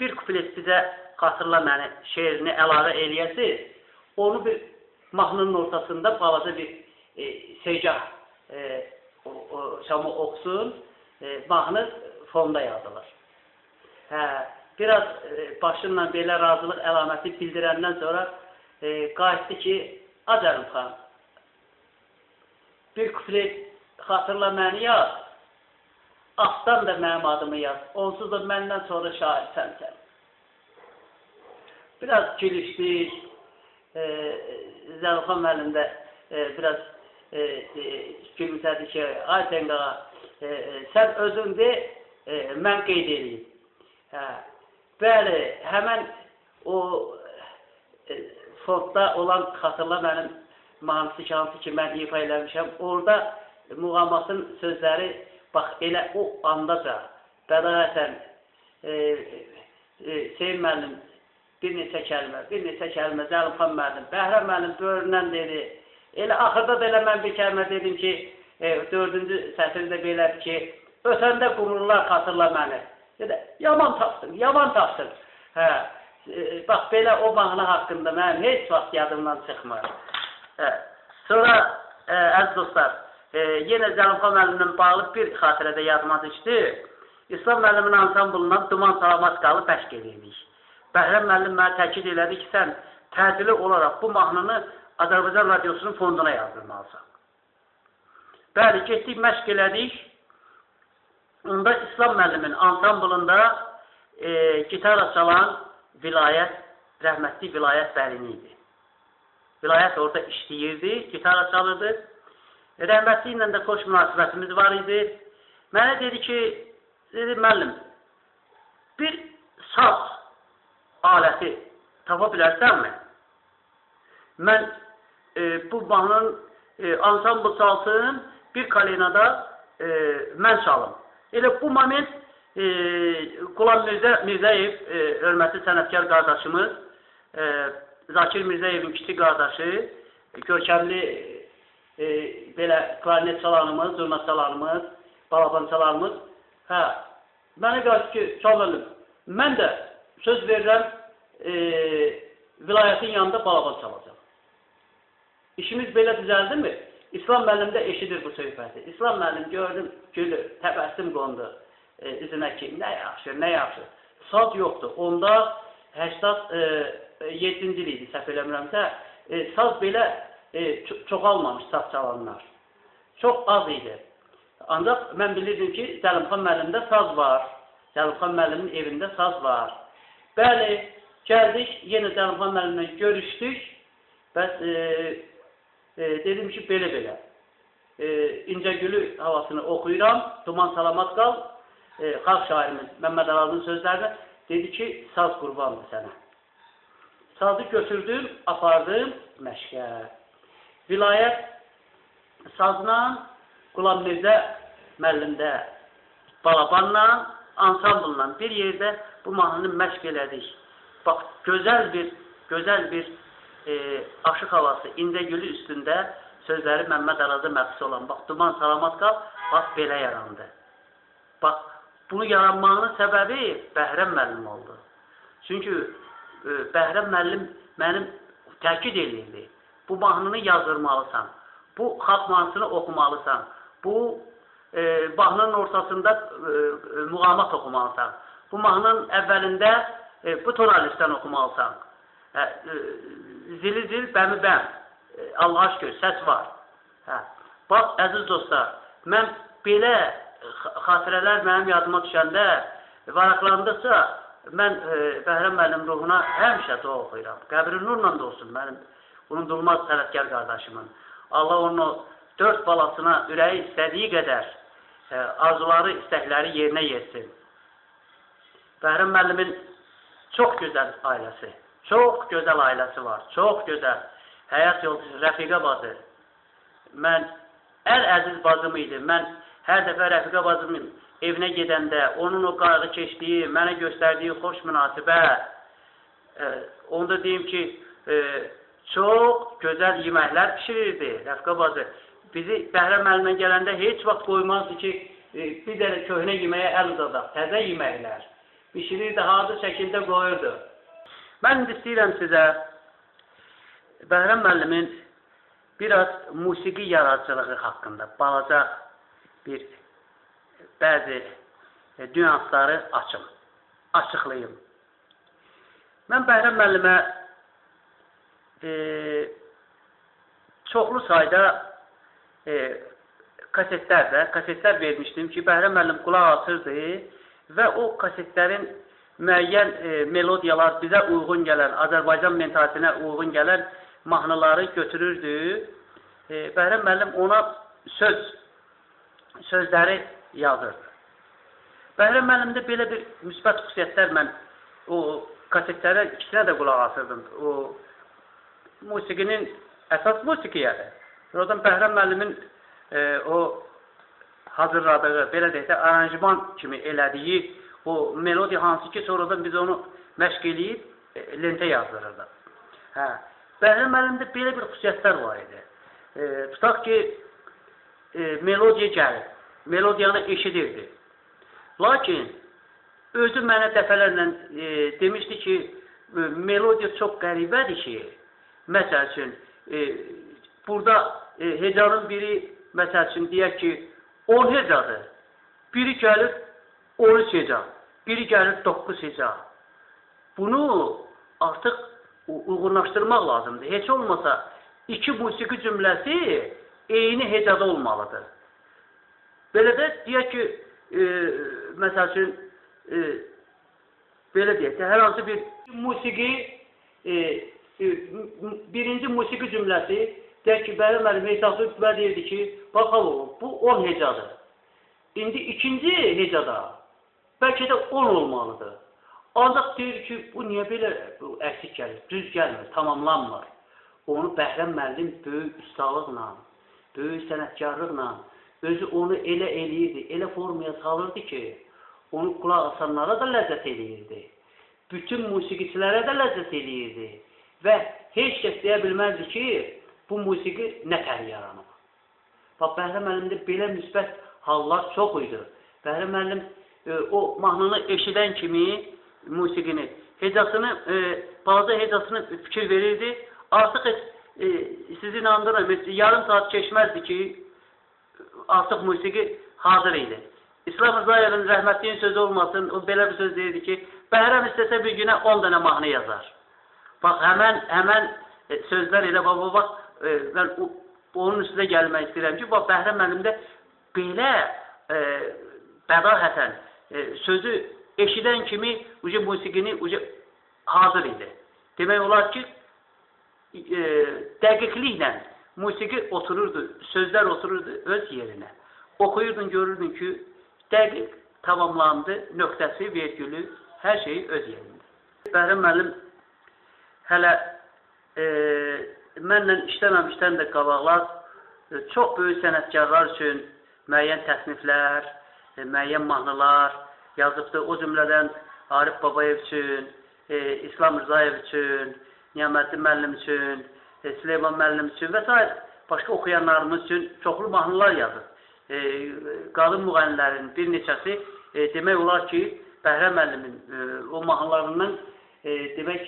bir kuplet bizə Xatırla məni şeirini əlavə eləyəsiz. Onu bir mahnının ortasında balaca bir Seycah Şamo oxusun. Mahnı fonda yazılır. Biraz başımla belə razılıq əlaməti bildirəndən sonra qayıtdı ki, Acəlim xan, bir kuplet xatırla məni yaz, altdan da mənim adımı yaz, onsuz da məndən sonra şair sənsən. Biraz gülüşdük, Zəlim xan müəllim də biraz gülümsədi ki, ay Cənqağa, sən özün de, mən qeyd edeyim. Bəli, həmən o fondda olan xatırla mənim mahnısı ki, mən ifa eləmişəm, orada muğamatın sözləri, bax, elə o andaca, bədayətən, Hüseyin müəllim, bir neçə kəlmə, Zəlim xan müəllim, Bəhrəm müəllim böğründən dedi, elə axırda da elə mən bir kəlmə dedim ki, 4-cü sətirdə belədir ki, ötəndə qumrular xatırla məni. Dedi, yaman tapsın. Bax, belə o mahnı haqqında mənim heç vaxt yadımdan çıxmır. Sonra, əziz dostlar, yenə Zəlim xan müəllimlə bağlı bir xatirədə yadıma düşdü. İslam müəllimin ansamblından Duman Salamat qalı bəşq edirdik. Bəhrəm müəllim mənə təkid elədi ki, sən təcili olaraq bu mahnını Azərbaycan Radiosunun fonduna yazdırmalısan. Bəli, getdik, məşq elədik. Onda İslam müəllimin ansamblında gitara çalan Vilayət, rəhmətli Vilayət Bəlini idi. Vilayət orada işləyirdi, gitara çalırdı. Rəhmətli ilə də xoş münasibətimiz var idi. Mənə dedi ki, müəllim, bir saz aləti tapa bilərsənmi? Mən bu mahnının ansambl çalsın, bir kalenada mən çalım. Elə bu moment Qulam Mirzəyev, hörmətli sənətkar qardaşımız, Zakir Mirzəyevin kiçik qardaşı, görkəmli belə klarnet çalanımız, zurna çalanımız, balaban çalanımız, mənə qarşı ki, çalmalım, mən də söz verirəm, vilayətin yanında balaban çalacaq. İşimiz belə düzəldi mi? İslam müəllim də eşidir bu söhbəti. İslam müəllim gördüm, gülür, təbəssüm qondu üzünə ki, nə yaxşı. Saz yoxdur. Onda 87-ci il idi, səhv eləmirəmsə, saz belə çoxalmamış saz çalanlar. Çox az idi. Ancaq mən bilirdim ki, Zəlim xan müəllimdə saz var. Zəlim xan müəllimin evində saz var. Bəli, gəldik, yenə Zəlim xan müəllimlə görüşdük. Bəs dedim ki, belə. İncəgülü havasını oxuyuram, Duman Salamat qal, xalq şairimiz Məmməd Arazın sözlərinə dedi ki, saz qurbandır sənə. Sazı götürdüm, apardım məşqə. Vilayət sazla, Qulam Mirzə müəllimdə, balabanla, ansamblla bir yerdə bu mahnını məşq elədik. Bax, gözəl bir aşıq havası, İncəgülü üstündə sözləri Məmməd Araz'a məxsus olan, bax, Duman Salamat qal, bax, belə yarandı. Bax, bunu yaranmağının səbəbi Bəhrəm müəllim oldu. Çünki Bəhrəm müəllim mənim təkid edirdi. Bu mahnını yazdırmalısan, bu xalq mahnısını oxumalısan, bu mahnının ortasında muğamat oxumalısan, bu mahnının əvvəlində bu tonalistdən oxumalısan. Zili zil, bəmi bəm. Allah'a şükür, səs var. Bax, əziz dostlar, mən belə xatirələr mənim yadıma düşəndə, varaqlandıqca, mən Bəhrəm müəllim ruhuna həmişə dua oxuyuram. Qəbri nurla da olsun mənim unudulmaz sənətkar qardaşımın. Allah onun 4 balasına ürəyi istədiyi qədər arzuları, istəkləri yerinə yetsin. Bəhrəm müəllimin çox gözəl ailəsi. Çox gözəl ailəsi var, çox gözəl. Həyat yolcusu, Rəfiqə bacı. Mən ən əziz bacım idi. Mən hər dəfə Rəfiqə bacımın evinə gedəndə, onun o qayğı keçdiyi, mənə göstərdiyi xoş münasibət, onu da deyim ki, çox gözəl yeməklər pişirirdi Rəfiqə bacı. Bizi Bəhrəm müəllimə gələndə heç vaxt qoymazdı ki, bir dənə köhnə yeməyə əl uzadaq, təzə yeməklər. Pişirirdi, hazır şəkildə qoyurdu. Mən istəyirəm sizə Bəhrəm müəllimin biraz musiqi yaradıcılığı haqqında balaca bir bəzi nüansları açıqlayım. Mən Bəhrəm müəllimə çoxlu sayda kasetlər vermişdim ki, Bəhrəm müəllim qulaq atırdı və o kasetlərin müəyyən melodiyalar bizə uyğun gələn, Azərbaycan mentalitinə uyğun gələn mahnıları götürürdü. Bəhrəm müəllim ona sözləri yazırdı. Bəhrəm müəllimdə belə bir müsbət xüsusiyyətlər mən o kasetlərə ikisinə də qulaq asırdım. O musiqinin əsas musiqiyyədir. Oradan Bəhrəm müəllimin o hazırladığı, belə deyək də, aranjman kimi elədiyi o melodiya hansı ki, sonradan biz onu məşq eləyib lentə yazdırırdıq. Bəhrəm müəllimdə belə bir xüsusiyyətlər var idi. Tutaq ki, melodiya gəlir, melodiyanı eşidirdi. Lakin, özü mənə dəfələrlə demişdi ki, melodiya çox qəribədir ki, məsəl üçün, burada hecanın biri, məsəl üçün, deyək ki, 10 hecadır, biri gəlir 13 heca, biri gəlir 9 heca. Bunu artıq uyğunlaşdırmaq lazımdır. Heç olmasa, iki musiqi cümləsi eyni hecada olmalıdır. Belə də, deyək ki, məsəl üçün, belə deyək ki, hər hansı bir musiqi, birinci musiqi cümləsi, deyək ki, Bəhrəm müəllim Heysaqlı deyirdi ki, baxalım, bu 10 hecadır. İndi ikinci hecada, bəlkə də 10 olmalıdır. Ancaq deyir ki, bu niyə belə əksik gəlir, düz gəlmir, tamamlanmır. Onu Bəhrəm müəllim böyük ustalıqla, böyük sənətkarlıqla, özü onu elə eləyirdi, elə formaya salırdı ki, onu qulaq asanlara da ləzzət eləyirdi. Bütün musiqiçilərə də ləzzət eləyirdi. Və heç kəs deyə bilməzdi ki, bu musiqi nə tər yaranıb. Bax, Bəhrəm müəllimdə belə müsbət hallar çox idi. Bəhrəm müəllim o mahnını eşidən kimi musiqini, hecasını, balaca hecasını fikir verirdi. Artıq sizi inandırırım, yarım saat keçməzdi ki, artıq musiqi hazır idi. İslam Rızayevin rəhmətliyin sözü olmasın, o belə bir söz deyirdi ki, Bəhrəm istəsə bir günə 10 dənə mahnı yazar. Bax, həmən sözlər elə, bax, mən onun üstünə gəlmək istəyirəm ki, bax, Bəhrəm müəllimdə belə bədahətən sözü eşidən kimi musiqini hazır idi. Demək olar ki, dəqiqliklə musiqi otururdu, sözlər otururdu öz yerinə. Oxuyurdun, görürdün ki, dəqiq tamamlandı, nöqtəsi, vergülü, hər şeyi öz yerində. Bəhrəm müəllim hələ mənlə işləməmişdən də qabaqlar çox böyük sənətkarlar üçün müəyyən təsniflər, müəyyən mahnılar yazıbdı. O cümlədən Arif Babayev üçün, İslam Rızayev üçün, Niyaməddin müəllim üçün, Süleyman müəllim üçün və s. başqa oxuyanlarımız üçün çoxlu mahnılar yazıb. Qadın müğənnilərin bir neçəsi demək olar ki, Bəhrəm müəllimin o mahnılarından demək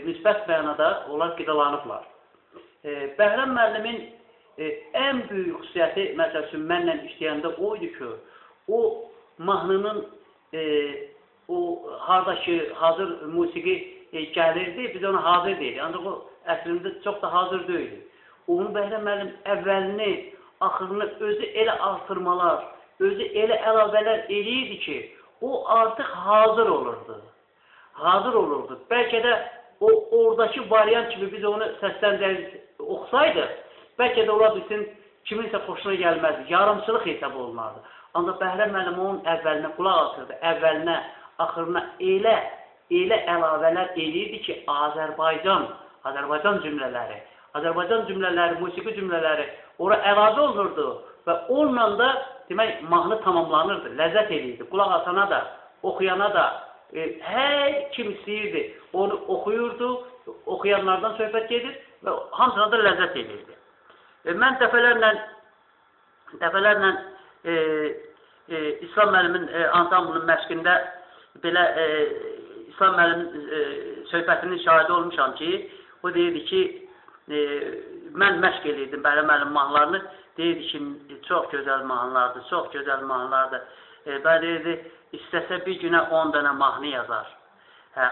müsbət mənada onlar qidalanıblar. Bəhrəm müəllimin ən böyük xüsusiyyəti, məsəl üçün, mənlə işləyəndə o idi ki, o mahnının o hardakı hazır musiqi gəlirdi, biz ona hazır deyirik. Ancaq o əslində çox da hazır deyildi. Onu Bəhrəm müəllim əvvəlini, axırını özü elə artırmalar, özü elə əlavələr eləyirdi ki, o artıq hazır olurdu. Hazır olurdu. Bəlkə də o oradakı variant kimi biz onu səsləndirib oxusaydıq, bəlkə də ola bilsin, kiminsə xoşuna gəlməzdi, yarımçılıq hesab olunardı. Ancaq Bəhrəm müəllim onun əvvəlinə qulaq asırdı, əvvəlinə, axırına elə əlavələr eləyirdi ki, Azərbaycan cümlələri, musiqi cümlələri ora əlavə olurdu və onunla da demək, mahnı tamamlanırdı, ləzzət eləyirdi. Qulaq asana da, oxuyana da, hər kim istəyirdi, onu oxuyurdu, oxuyanlardan söhbət gedir və hamısına da ləzzət eləyirdi. Mən dəfələrlə İslam müəllimin ansamblının məşqində belə İslam müəllimin söhbətinin şahidi olmuşam ki, o deyirdi ki, mən məşq eləyirdim Bəhrəm müəllim mahnılarını, deyirdi ki, çox gözəl mahnılardır, çox gözəl mahnılardır. Da deyirdi, istəsə bir günə 10 dənə mahnı yazar.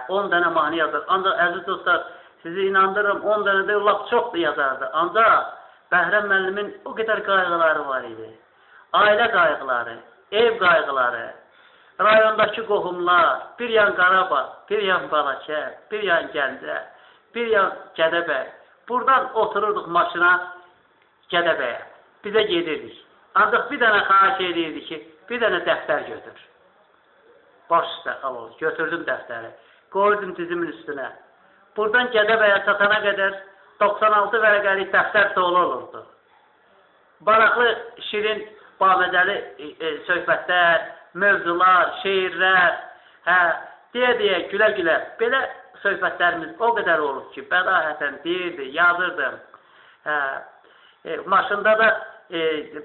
10 dənə mahnı yazar. Ancaq əziz dostlar, sizi inandırıram, 10 dənə də lap çox da yazardı. Ancaq Bəhrəm müəllimin o qədər qayğıları var idi. Ailə qayğıları, ev qayğıları, rayondakı qohumlar, bir yan Qarabağ, bir yan Balakə, bir yan Gəncə, bir yan Gədəbəy. Buradan otururduq maşına Gədəbəyə. Bizə gedirdik. Ancaq bir dənə xahiş edirdi ki, bir dənə dəftər götür. Baş üstə alır. Götürdüm dəftəri. Qoydum dizimin üstünə. Buradan Gədəbəyə çatana qədər 96 vərəqəlik dəftər dolu olurdu. Maraqlı, şirin, baməzəli söhbətlər, mövzular, şeirlər, deyə-deyə, gülə-gülə. Belə söhbətlərimiz o qədər olub ki, bədahətən deyirdi, yazırdım. Maşında da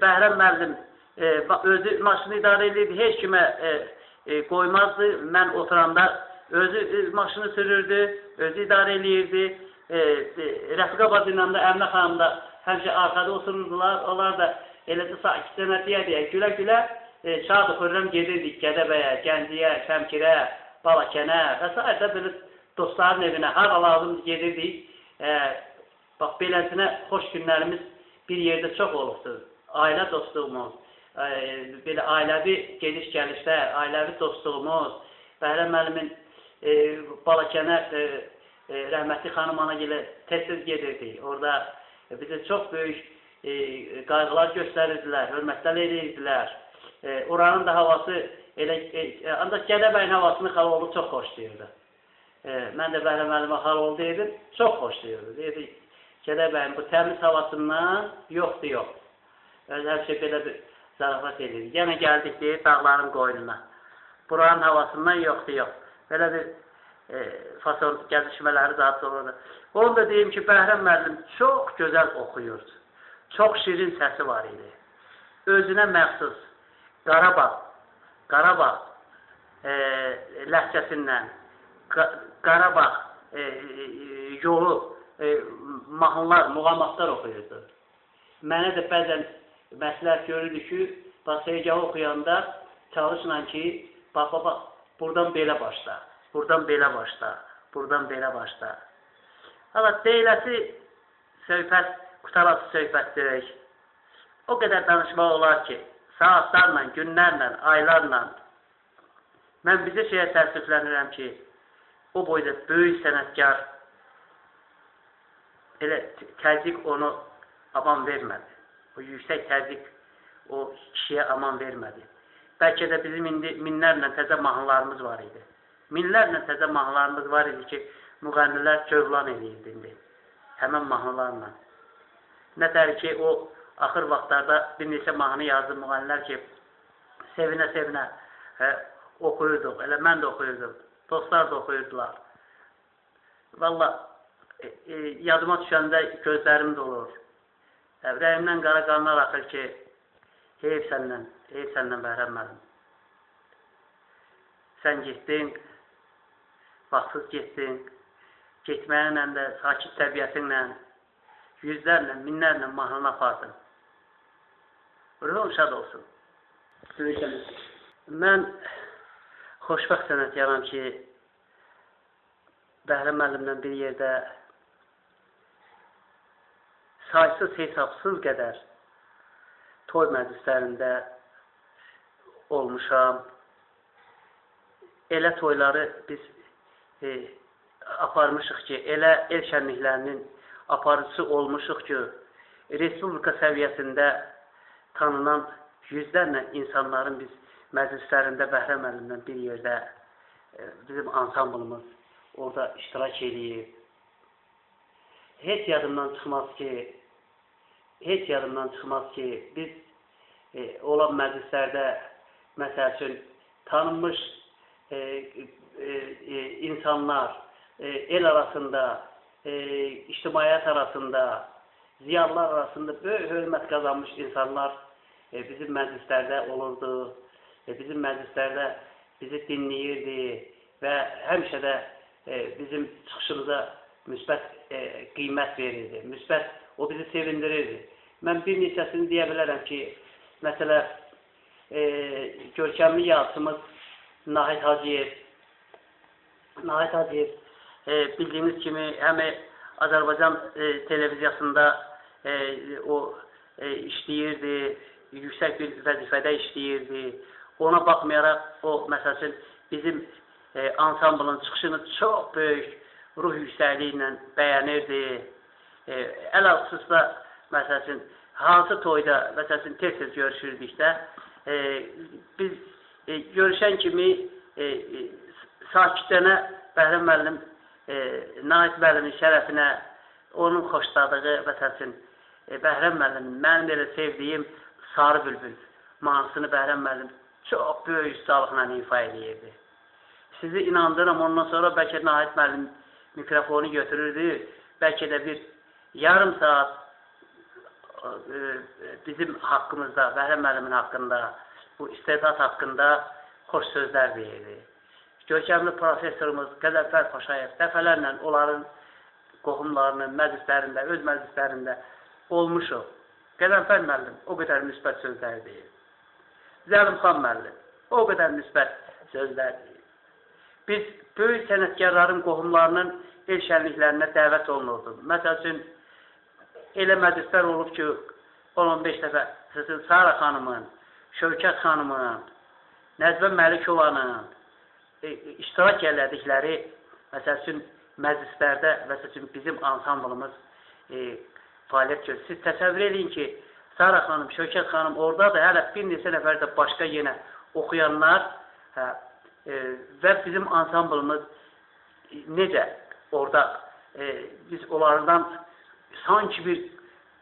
Bəhrəm müəllim özü maşını idarə edirdi, heç kimə qoymazdı. Mən oturanda özü maşını sürürdü, özü idarə edirdi. Rəfiqə bacı ilə də Əminə xanım da həmişə arxada otururdular. Onlar da eləcə sakitcənə deyə-deyə, gülə-gülə şad-ı xürrəm gedirdik Gədəbəyə, Gəncəyə, Şəmkirə, Balakənə və s. belə dostların evinə, hara lazım gedirdik. Bax, beləsinə xoş günlərimiz bir yerdə çox olubdur. Ailə dostluğumuz, belə ailəvi gediş-gəlişlər, ailəvi dostluğumuz, Bəhrəm müəllimin Balakənə rəhmətli xanım ana ilə tez-tez gedirdik. Orada bizə çox böyük qayğılar göstərirdilər, hörmətlər edirdilər. Oranın da havası elə, ancaq Gədəbəyin havasını Xaloğlu çox xoşlayırdı. Mən də Bəhrəm müəllimə Xaloğlu deyirdim, çox xoşlayırdı. Deyirdik, Gədəbəyin bu təmiz havasından yoxdur, yox. Hər şey belə bir zarafat edirdik. Yenə gəldik deyir, dağların qoynuna. Buranın havasından yoxdur, yox. Belə bir fason gəzişmələri zat olurdu. Onu da deyim ki, Bəhrəm müəllim çox gözəl oxuyurdu. Çox şirin səsi var idi. Özünə məxsus Qarabağ ləhcəsindən, Qarabağ yolu mahnılar, muğamatlar oxuyurdu. Mənə də bəzən məsləhət görürdü ki, Basayıgahı oxuyanda çalışla ki, bax, buradan belə başla. Buradan belə başla, buradan belə başla. Hala, deyiləsi söhbət, qutarası söhbətdir. O qədər danışmaq olar ki, saatlarla, günlərlə, aylarla. Mən bizə şeyə təəssüflənirəm ki, o boyda böyük sənətkar elə təzyiq onu aman vermədi. O yüksək təzyiq o kişiyə aman vermədi. Bəlkə də bizim indi minlərlə təzə mahnılarımız var idi. Minlərlə təzə mahnılarımız var idi ki, müğənnilər cövlan edirdi indi. Həmən mahnılarla. Nətər ki, o axır vaxtlarda bir neçə mahnı yazdı müğənnilər ki, sevinə-sevinə oxuyurduq. Elə mən də oxuyurdum. Dostlar da oxuyurdular. Valla, yadıma düşəndə gözlərim dolur. Rəyimdən qara qanlar axır ki, heyf səndən Bəhrəm müəllim. Sən getdin, vaxtsız getdin, getməyinlə də, sakit təbiətinlə, yüzlərlə, minlərlə mahnını apardın. Ruhun şad olsun. Mən xoşbəxt sənətkaram ki, Bəhrəm müəllimlə bir yerdə saysız, hesabsız qədər toy məclislərində olmuşam. Elə toyları biz aparmışıq ki, elə el şənliklərinin aparıcısı olmuşuq ki, Respublika səviyyəsində tanınan yüzlərlə insanların biz məclislərində Bəhrəm müəllimlə bir yerdə bizim ansamblımız orada iştirak edib. Heç yadımdan çıxmaz ki, biz olan məclislərdə məsəl üçün tanınmış insanlar, el arasında, ictimaiyyət arasında, ziyalılar arasında böyük hörmət qazanmış insanlar bizim məclislərdə olurdu. Bizim məclislərdə bizi dinləyirdi və həmişə də bizim çıxışımıza müsbət qiymət verirdi. O bizi sevindirirdi. Mən bir neçəsini deyə bilərəm ki, məsələ görkəmli yazıçımız Nahid Hacıyev. Nahid Hacıyev bildiyiniz kimi həm Azərbaycan televiziyasında o işləyirdi, yüksək bir vəzifədə işləyirdi. Ona baxmayaraq o, məsəl üçün, bizim ansamblın çıxışını çox böyük ruh yüksəkliyi ilə bəyənirdi. Əl-xüsusda, məsəl üçün, hansı toyda, məsəl üçün, tez-tez görüşürdükdə, biz görüşən kimi sakitcənə Bəhrəm müəllim, Nahid müəllimin şərəfinə, onun xoşladığı, məsəl üçün, Bəhrəm müəllim, mənim elə sevdiyim Sarı Bülbül mahnısını Bəhrəm müəllim çox böyük ustalıqla ifa edirdi. Sizi inandırım, ondan sonra bəlkə Nahid müəllim mikrofonu götürürdü, bəlkə də bir yarım saat bizim haqqımızda, Bəhrəm müəllimin haqqında, bu istedad haqqında xoş sözlər deyirdi. Görkəmli professorumuz Qəzənfər Paşayev dəfələrlə onların qohumlarının məclislərində, öz məclislərində olmuşuq. Qəzənfər müəllim o qədər müsbət sözlər deyir. Zəlimxan müəllim o qədər müsbət sözlər deyir. Biz böyük sənətkarların qohumlarının el şənliklərinə dəvət olunurdu. Məsəl üçün, elə məclislər olub ki, 10-15 dəfə Sara xanımın, Şövkət xanımın, Nəzbə Məlikovanın iştirak elədikləri, məsəl üçün, məclislərdə, məsəl üçün, bizim ansamblımız fəaliyyət gördü. Siz təsəvvür edin ki, Sara xanım, Şövkət xanım oradadır, hələ bir neçə nəfər də başqa yenə oxuyanlar və bizim ansamblımız necə orada biz onlardan sanki bir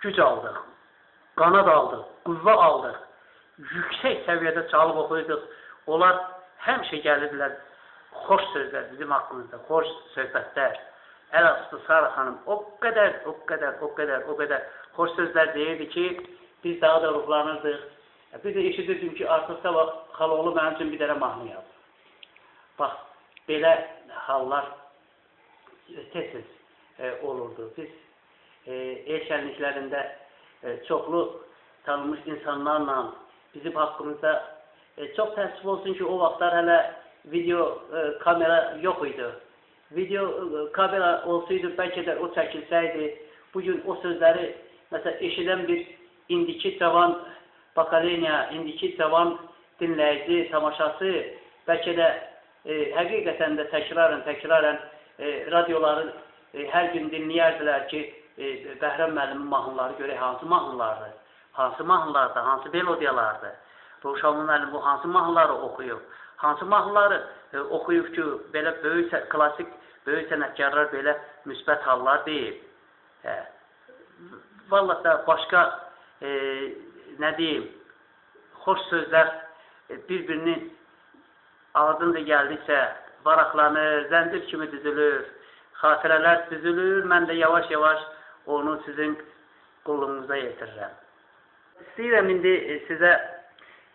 güc aldıq, qanad aldıq, qüvvə aldıq, yüksək səviyyədə çalıb oxuyduq. Onlar həmişə gəlirdilər, xoş sözlər bizim haqqımızda, xoş söhbətlər. Əl-xüsusda Sara xanım o qədər xoş sözlər deyirdi ki, biz daha da ruhlanırdıq. Bir də eşidirdim ki, artıq sabah Xaloğlu mənim üçün bir dənə mahnı yazdı. Bax, belə hallar tez-tez olurdu. Biz el şənliklərində çoxlu tanınmış insanlarla bizim haqqımızda çox təəssüf olsun ki, o vaxtlar hələ video kamera yox idi. Video kamera olsaydı, bəlkə də o çəkilsəydi, bugün o sözləri məsələn, eşidən bir indiki cavan bakaleniya, indiki cavan dinləyici, tamaşası, bəlkə də həqiqətən də təkrarən radioları hər gün dinləyərdilər ki, Bəhrəm müəllimin mahnıları görək hansı mahnılardır, hansı melodiyalardır. Ruşanlı müəllim bu hansı mahnıları oxuyub, hansı mahnıları oxuyub ki, belə böyük, klasik, böyük sənətkarlar belə müsbət hallar deyib. Vallahi da başqa, nə deyim, xoş sözlər bir-birinin ardınca gəldikcə varaqlanır, zəncir kimi düzülür, xatirələr düzülür, mən də yavaş-yavaş onu sizin qulluğunuza yetirirəm. İstəyirəm indi sizə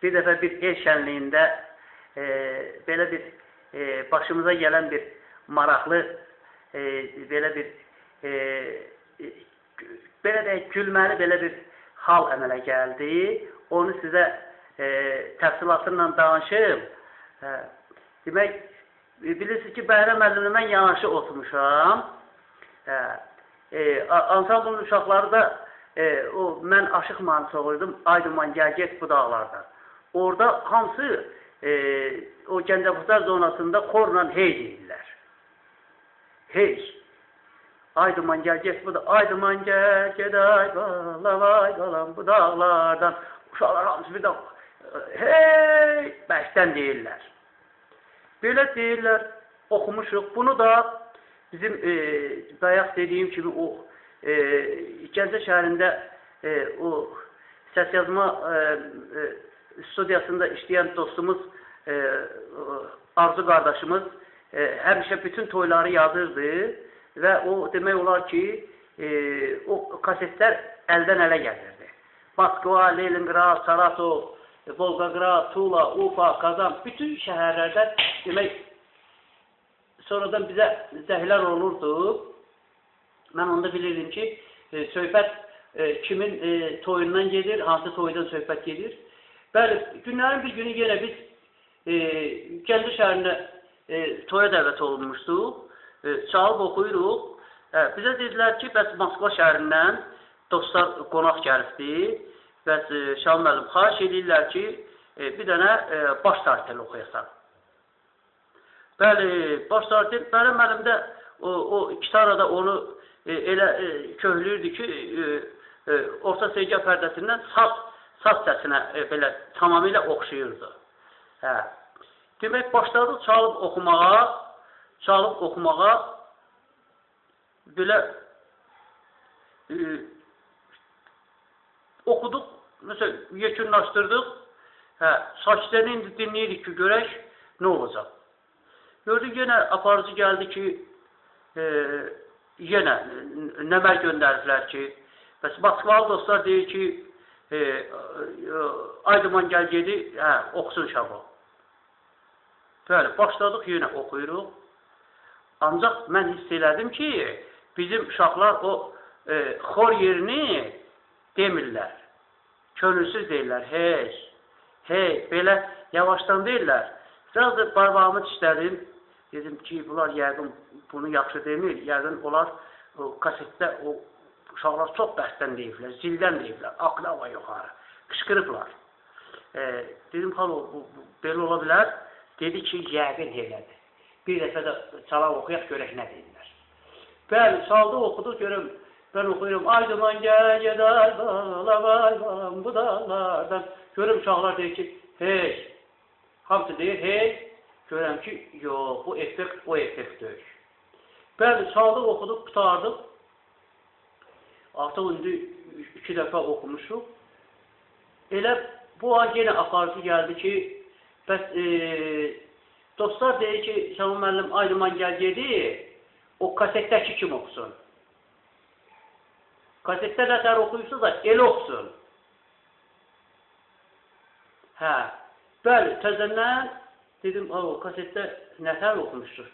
bir dəfə bir el şənliyində belə bir başımıza gələn bir maraqlı, belə deyək, gülməli belə bir hal əmələ gəldi. Onu sizə təfsilatlarla danışım. Demək, bilirsiniz ki, Bəhrəm müəllimlə mən yanaşı oturmuşam. Ansamblın uşaqları da mən aşıq mahnısı oxuyordum, Aydıman gəl get bu dağlardan. Orada hamısı o Gəncəbuzlar zonasında xorla hey deyirlər. Hey. Aydıman gəl get bu da, Aydıman gəl geday qalan bu dağlardan. Uşaqlar hamısı bir də hey bəkdən deyirlər. Belə deyirlər, oxumuşuq. Bunu da bizim bayaq dediyim kimi o Gəncə şəhərində o səs yazma studiyasında işləyən dostumuz Arzu qardaşımız həmişə bütün toyları yazırdı və o demək olar ki o kasetlər əldən ələ gəlirdi. Moskva, Leningrad, Saratov, Volgograd, Tula, Ufa, Kazan, bütün şəhərlərdən demək sonradan bizə zəhlər olurdu. Mən onda bilirdim ki, söhbət kimin toyundan gedir, hansı toydan söhbət gedir. Bəli, günlərin bir günü yenə biz Gəncə şəhərində toya dəvət olunmuşduq. Çalıb oxuyuruq. Bizə dedilər ki, bəs Moskva şəhərindən dostlar qonaq gəlibdir. Bəs Şahin müəllim xahiş edirlər ki, bir dənə baş tarteli oxuyasan. Bəli, baş tartel, mənim əlimdə o gitarada onu elə köhlüyürdü ki, orta segah pərdəsindən saz səsinə belə tamamilə oxşayırdı. Demək, başladıq çalıb oxumağa, belə oxuduq, məsələn, yekunlaşdırdıq, sakitəni indi dinləyirik ki, görək, nə olacaq. Gördük, yenə aparıcı gəldi ki, yenə nəmər göndərdilər ki, bəs Moskvalı dostlar deyir ki, Aydıman gəl gedi, oxusun şabı. Bəli, başladıq, yenə oxuyuruq. Ancaq mən hiss elədim ki, bizim uşaqlar o xor yerini demirlər. Könülsüz deyirlər, hey, belə yavaşdan deyirlər. Biraz da barmağımı dişlədim. Dedim ki, bunlar yəqin bunu yaxşı demir. Yəqin onlar kasetdə o uşaqlar çox bəstdən deyiblər, zildən deyiblər, aklava yuxarı, qışqırıblar. Dedim, belə ola bilər. Dedi ki, yəqin elədir. Bir dəfə də çalaq oxuyaq, görək nə deyirlər. Bəli, çaldıq, oxuduq, görüm. Mən oxuyurum, Aydıman gəl, ayvam, bu dağlardan. Görüm, uşaqlar deyir ki, hey. Hamısı deyir, hey. Görəm ki, yox, bu effekt, o effekt deyil. Bəli, çaldıq, oxuduq, qutardıq. Artıq indi 2 dəfə oxumuşuq. Elə bu an yenə aparıcı gəldi ki, bəs dostlar deyir ki, Şahin müəllim Aydıman gəl gedi, o kasetdəki kim oxusun? Kasetdə nətər oxuyursa da el oxusun. Bəli, təzəndən dedim, kasetdə nətər oxumuşdur?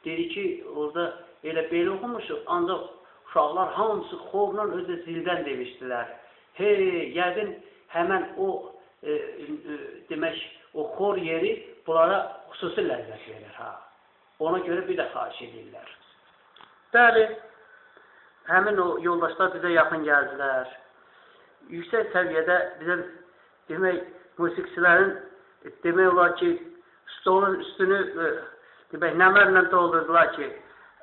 Dedi ki, orada elə belə oxumuşdur, ancaq uşaqlar hamısı xorla özü zildən demişdilər. Hey, yəqin həmən o, demək, o xor yeri bunlara xüsusi ləzzət verir. Ona görə bir də xahiş edirlər. Bəli, həmin o yoldaşlar bizə yaxın gəldilər. Yüksək səviyyədə bizə, demək, musiqiçilərin, demək olar ki, stolun üstünü, demək, nəmərlə doldurdular ki,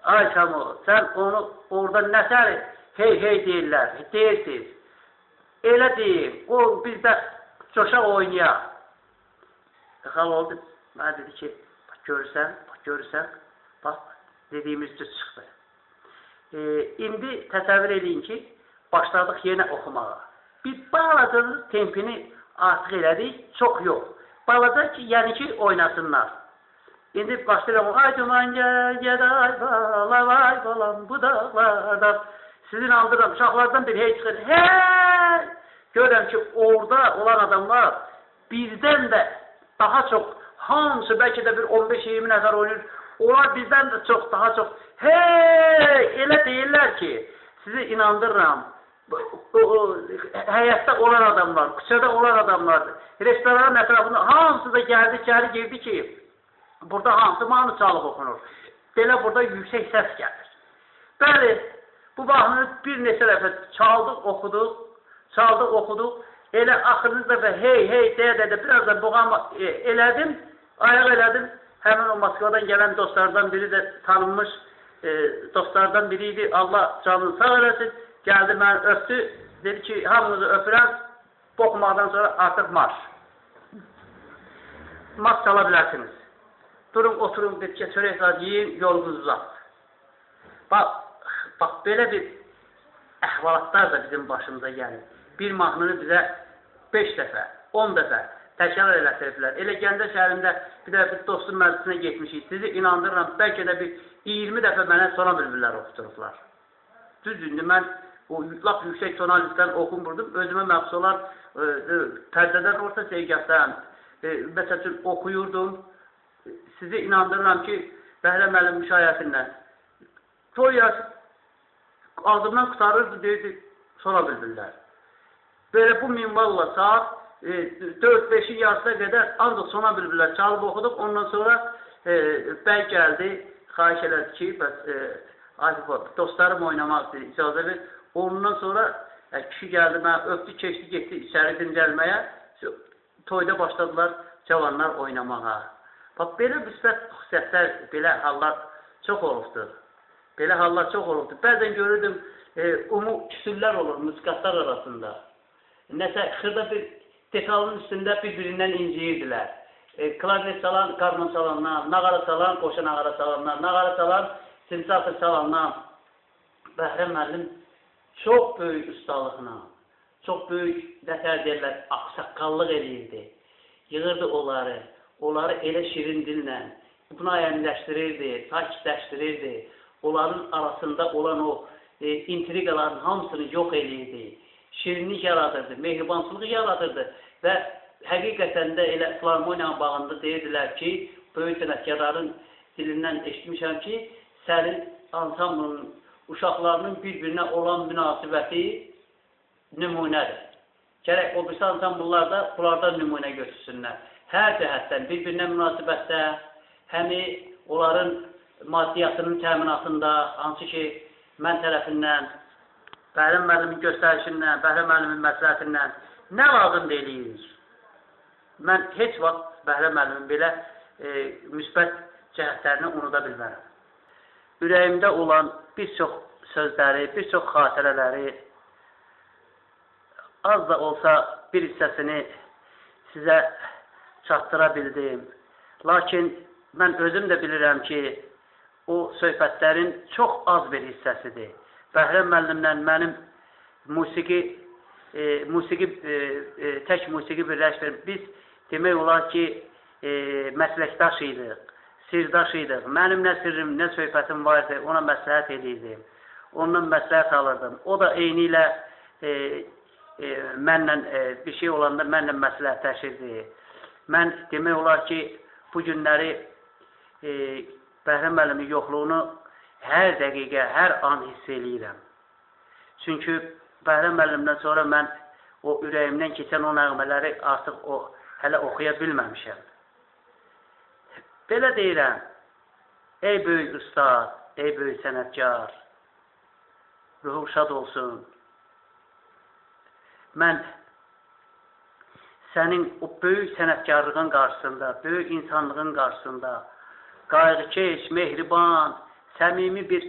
ay Şamo, sən onu orada nətər hey deyirlər, deyirsiniz. Elə deyim, o bizdə coşaq oynayaq. Xal oldu, mənə dedi ki, görürsən, bax, dediyimiz düz çıxdı. İndi təsəvvür edin ki, başladıq yenə oxumağa. Bir balacanın tempini artıq elədik, çox yox. Balaca ki, yəni ki, oynasınlar. İndi başlayıram, Aydıman gəl, ay balam, bu dağlardan. Sizin andırıram, uşaqlardan bir hey çıxır, hey! Görürəm ki, orada olan adamlar bizdən də daha çox, hamısı bəlkə də bir 15-20 nəfər oynayır, onlar bizdən də çox, daha çox, hey! Elə deyirlər ki, sizi inandırıram, həyətdə olan adamlar, küçədə olan adamlardır, restoranın ətrafında hamısı da gəldi girdi ki, burada hamısı mahnı çalıb oxunur. Belə burada yüksək səs gəlir. Bəli, bu mahnını bir neçə dəfə çaldıq, oxuduq. Elə axırıncı dəfə hey deyə biraz da boğam elədim, ayaq elədim. Həmin o Moskvadan gələn dostlardan biri də tanınmış dostlardan biri idi. Allah canını sağ eləsin. Gəldi, məni öpdü. Dedi ki, hamınızı öpürəm. Bu oxumaqdan sonra artıq marş. Marş çala bilərsiniz. Durun, oturun, bir çörək yiyin, yolunuz uzatdı. Bax, belə bir əhvalatlar da bizim başımıza gəlir. Bir mahnını bizə 5 dəfə, 10 dəfə təkrar elətiriblər. Elə Gəncə şəhərində bir də bir dostun məclisinə getmişik. Sizi inandırıram, bəlkə də bir 20 dəfə mənə sona bülbüllər oxuturublar. Düzdür, mən o lap yüksək tonalitdən oxumurdum. Özümə məxsus olan pərdədən, orta segahdan, məsəl oxuyurdum. Sizi inandırıram ki, Bəhrəm müəllim müşayiətindən toy ağzımdan qutarırdı, deyirdi, sona bülbüllər. Belə bu minvalla saat 4-5-in yarısına qədər ancaq sona bilbirlər çalıb oxuduq. Ondan sonra bəy gəldi, xahiş elədi ki, dostlarım oynamaq istedi, icazə ver. Ondan sonra kişi gəldi, mənə öpdü, keçdi, getdi içəri dincəlməyə. Toyda başladılar cavanlar oynamağa. Bax, belə müsbət xüsusiyyətlər, belə hallar çox olubdur. Belə hallar çox olubdur. Bəzən görürdüm, küsürlər olur müzikatlar arasında. Nəsə, xırda bir detalın üstündə bir-birindən inciyirdilər. Klarnet salan, karman salandan, nağara salan, qoşa nağara salandan, nağara salan, sinsator salandan. Bəhrəm müəllim çox böyük ustalıqla, çox böyük, nətər deyirlər, ağsaqqallıq eləyirdi. Yığırdı onları elə şirin dillə, müayənləşdirirdi, sakitləşdirirdi. Onların arasında olan o intriqaların hamısını yox eləyirdi. Şirinlik yaradırdı, mehribansızlıq yaradırdı və həqiqətən də elə filarmoniyanın bağında deyirdilər ki, böyük sənətkarların dilindən eşitmişəm ki, sənin ansamblının, uşaqlarının bir-birinə olan münasibəti nümunədir. Gərək o birisi ansambllar da bunlardan nümunə götürsünlər. Hər cəhətdən bir-birinə münasibətdə, həmi onların maddiyyatının təminatında, hansı ki, mən tərəfindən, Bəhrəm müəllimin göstərişindən, Bəhrəm müəllimin məsləhətindən nə lazım deyilir? Mən heç vaxt Bəhrəm müəllimin belə müsbət cəhətlərini unuda bilmərəm. Ürəyimdə olan bir çox sözləri, bir çox xatirələri az da olsa bir hissəsini sizə çatdıra bildim. Lakin mən özüm də bilirəm ki, o söhbətlərin çox az bir hissəsidir. Bəhrəm müəllimlə mənim tək musiqi birləşdirib. Biz demək olar ki, məsləkdaş idik, sirdaş idik. Mənim nə sirrim, nə söhbətim vardı, ona məsləhət edirdim. Ondan məsləhət alırdım. O da eyni ilə mənlə bir şey olanda mənlə məsləhətləşirdi. Mən demək olar ki, bu günləri Bəhrəm müəllimin yoxluğunu hər dəqiqə, hər an hiss eləyirəm. Çünki Bəhrəm müəllimdən sonra mən o ürəyimdən keçən o nəğmələri artıq hələ oxuya bilməmişəm. Belə deyirəm, ey böyük ustad, ey böyük sənətkar, ruhum şad olsun. Mən sənin o böyük sənətkarlığın qarşısında, böyük insanlığın qarşısında qayğıkeş, mehriban, səmimi bir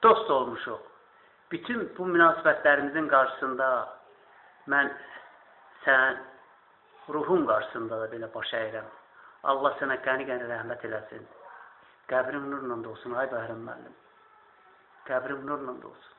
dost olmuşuq. Bütün bu münasibətlərimizin qarşısında mən sən ruhum qarşısında da belə baş əyirəm. Allah sənə qəni-qəni rəhmət eləsin. Qəbrin nurla dolsun, ay Bəhrəm müəllim. Qəbrin nurla dolsun.